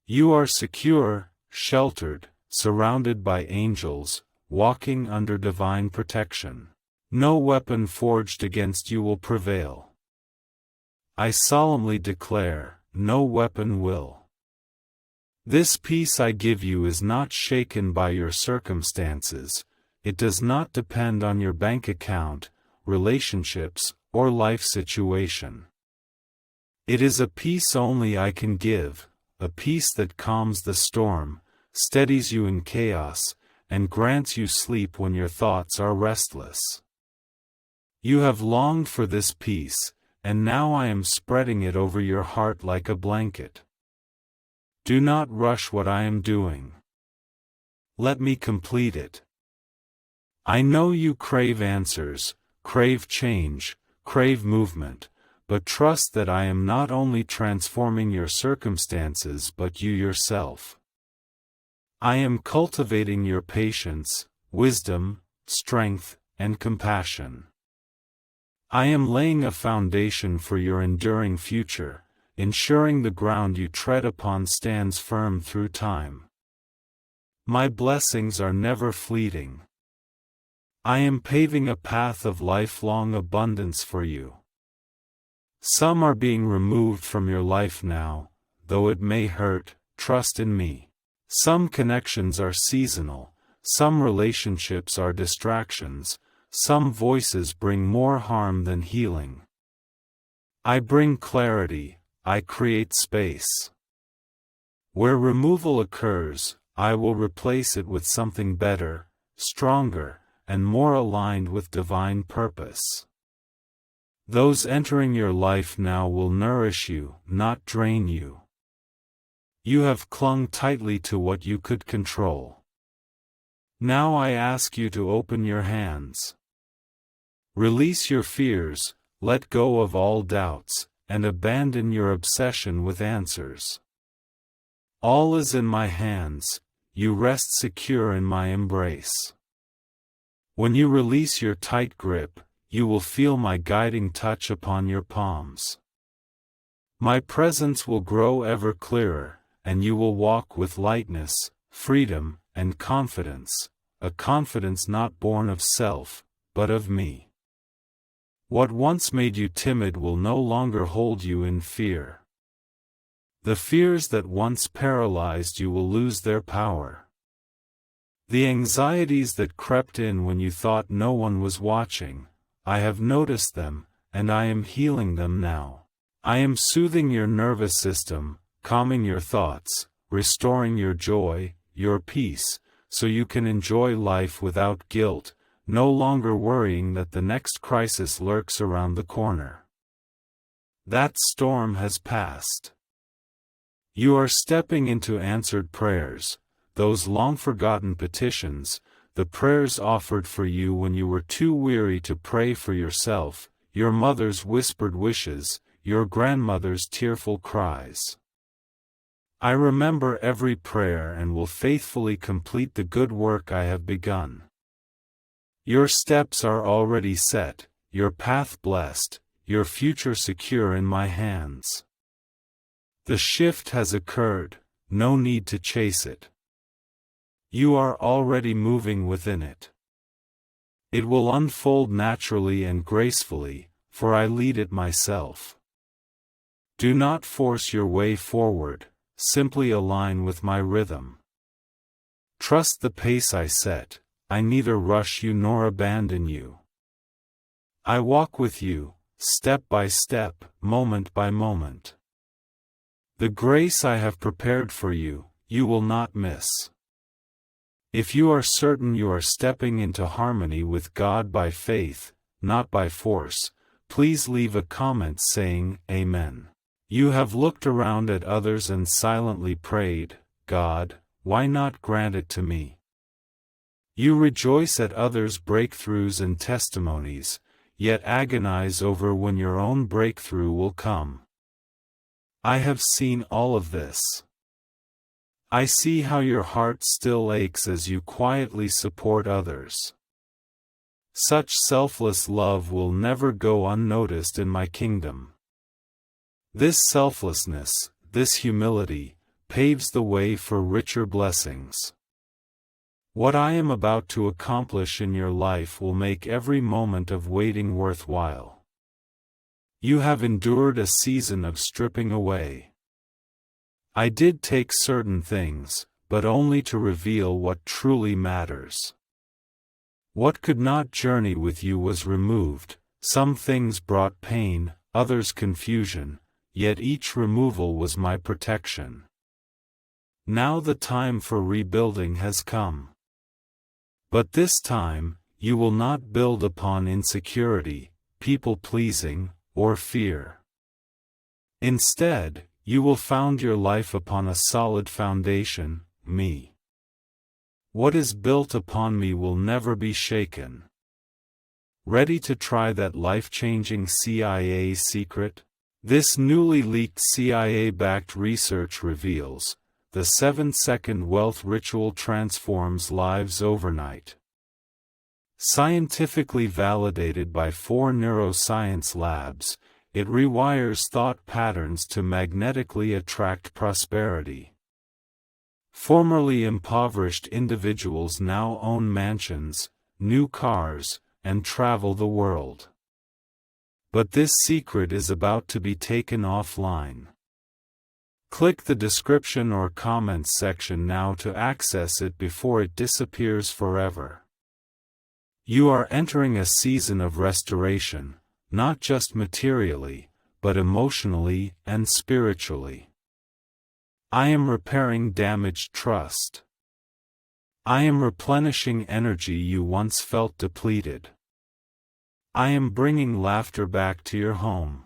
You are secure, sheltered, surrounded by angels, walking under divine protection. No weapon forged against you will prevail. I solemnly declare, no weapon will. This peace I give you is not shaken by your circumstances, it does not depend on your bank account, relationships, or life situation. It is a peace only I can give, a peace that calms the storm, steadies you in chaos, and grants you sleep when your thoughts are restless. You have longed for this peace, and now I am spreading it over your heart like a blanket. Do not rush what I am doing. Let me complete it. I know you crave answers, crave change, crave movement, but trust that I am not only transforming your circumstances but you yourself. I am cultivating your patience, wisdom, strength, and compassion. I am laying a foundation for your enduring future, ensuring the ground you tread upon stands firm through time. My blessings are never fleeting. I am paving a path of lifelong abundance for you. Some are being removed from your life now, though it may hurt. Trust in me. Some connections are seasonal, some relationships are distractions, some voices bring more harm than healing. I bring clarity, I create space. Where removal occurs, I will replace it with something better, stronger, and more aligned with divine purpose. Those entering your life now will nourish you, not drain you. You have clung tightly to what you could control. Now I ask you to open your hands. Release your fears, let go of all doubts, and abandon your obsession with answers. All is in my hands, you rest secure in my embrace. When you release your tight grip, you will feel my guiding touch upon your palms. My presence will grow ever clearer, and you will walk with lightness, freedom, and confidence, a confidence not born of self, but of me. What once made you timid will no longer hold you in fear. The fears that once paralyzed you will lose their power. The anxieties that crept in when you thought no one was watching, I have noticed them, and I am healing them now. I am soothing your nervous system, calming your thoughts, restoring your joy, your peace, so you can enjoy life without guilt, no longer worrying that the next crisis lurks around the corner. That storm has passed. You are stepping into answered prayers, those long-forgotten petitions, the prayers offered for you when you were too weary to pray for yourself, your mother's whispered wishes, your grandmother's tearful cries. I remember every prayer and will faithfully complete the good work I have begun. Your steps are already set, your path blessed, your future secure in my hands. The shift has occurred, no need to chase it. You are already moving within it. It will unfold naturally and gracefully, for I lead it myself. Do not force your way forward, simply align with my rhythm. Trust the pace I set, I neither rush you nor abandon you. I walk with you, step by step, moment by moment. The grace I have prepared for you, you will not miss. If you are certain you are stepping into harmony with God by faith, not by force, please leave a comment saying, Amen. You have looked around at others and silently prayed, God, why not grant it to me? You rejoice at others' breakthroughs and testimonies, yet agonize over when your own breakthrough will come. I have seen all of this. I see how your heart still aches as you quietly support others. Such selfless love will never go unnoticed in my kingdom. This selflessness, this humility, paves the way for richer blessings. What I am about to accomplish in your life will make every moment of waiting worthwhile. You have endured a season of stripping away. I did take certain things, but only to reveal what truly matters. What could not journey with you was removed, some things brought pain, others confusion, yet each removal was my protection. Now the time for rebuilding has come. But this time, you will not build upon insecurity, people-pleasing, or fear. Instead, you will found your life upon a solid foundation, me. What is built upon me will never be shaken. Ready to try that life-changing CIA secret? This newly leaked CIA-backed research reveals, the 7-second wealth ritual transforms lives overnight. Scientifically validated by 4 neuroscience labs, it rewires thought patterns to magnetically attract prosperity. Formerly impoverished individuals now own mansions, new cars, and travel the world. But this secret is about to be taken offline. Click the description or comments section now to access it before it disappears forever. You are entering a season of restoration, not just materially, but emotionally and spiritually. I am repairing damaged trust. I am replenishing energy you once felt depleted. I am bringing laughter back to your home.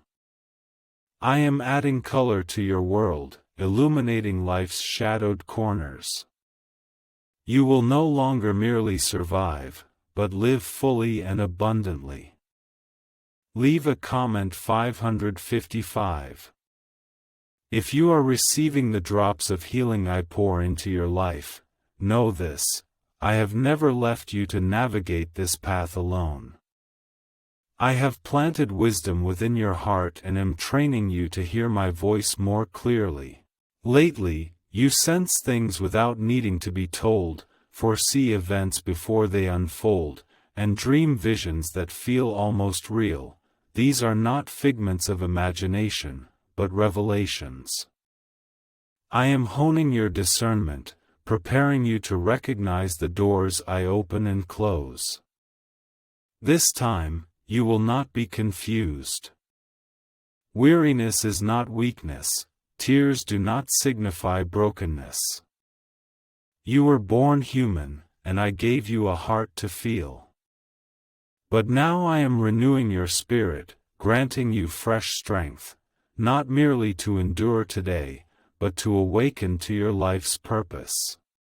I am adding color to your world, illuminating life's shadowed corners. You will no longer merely survive, but live fully and abundantly. Leave a comment 555. If you are receiving the drops of healing I pour into your life, know this: I have never left you to navigate this path alone. I have planted wisdom within your heart and am training you to hear my voice more clearly. Lately, you sense things without needing to be told, foresee events before they unfold, and dream visions that feel almost real. These are not figments of imagination, but revelations. I am honing your discernment, preparing you to recognize the doors I open and close. This time, you will not be confused. Weariness is not weakness, tears do not signify brokenness. You were born human, and I gave you a heart to feel. But now I am renewing your spirit, granting you fresh strength, not merely to endure today, but to awaken to your life's purpose.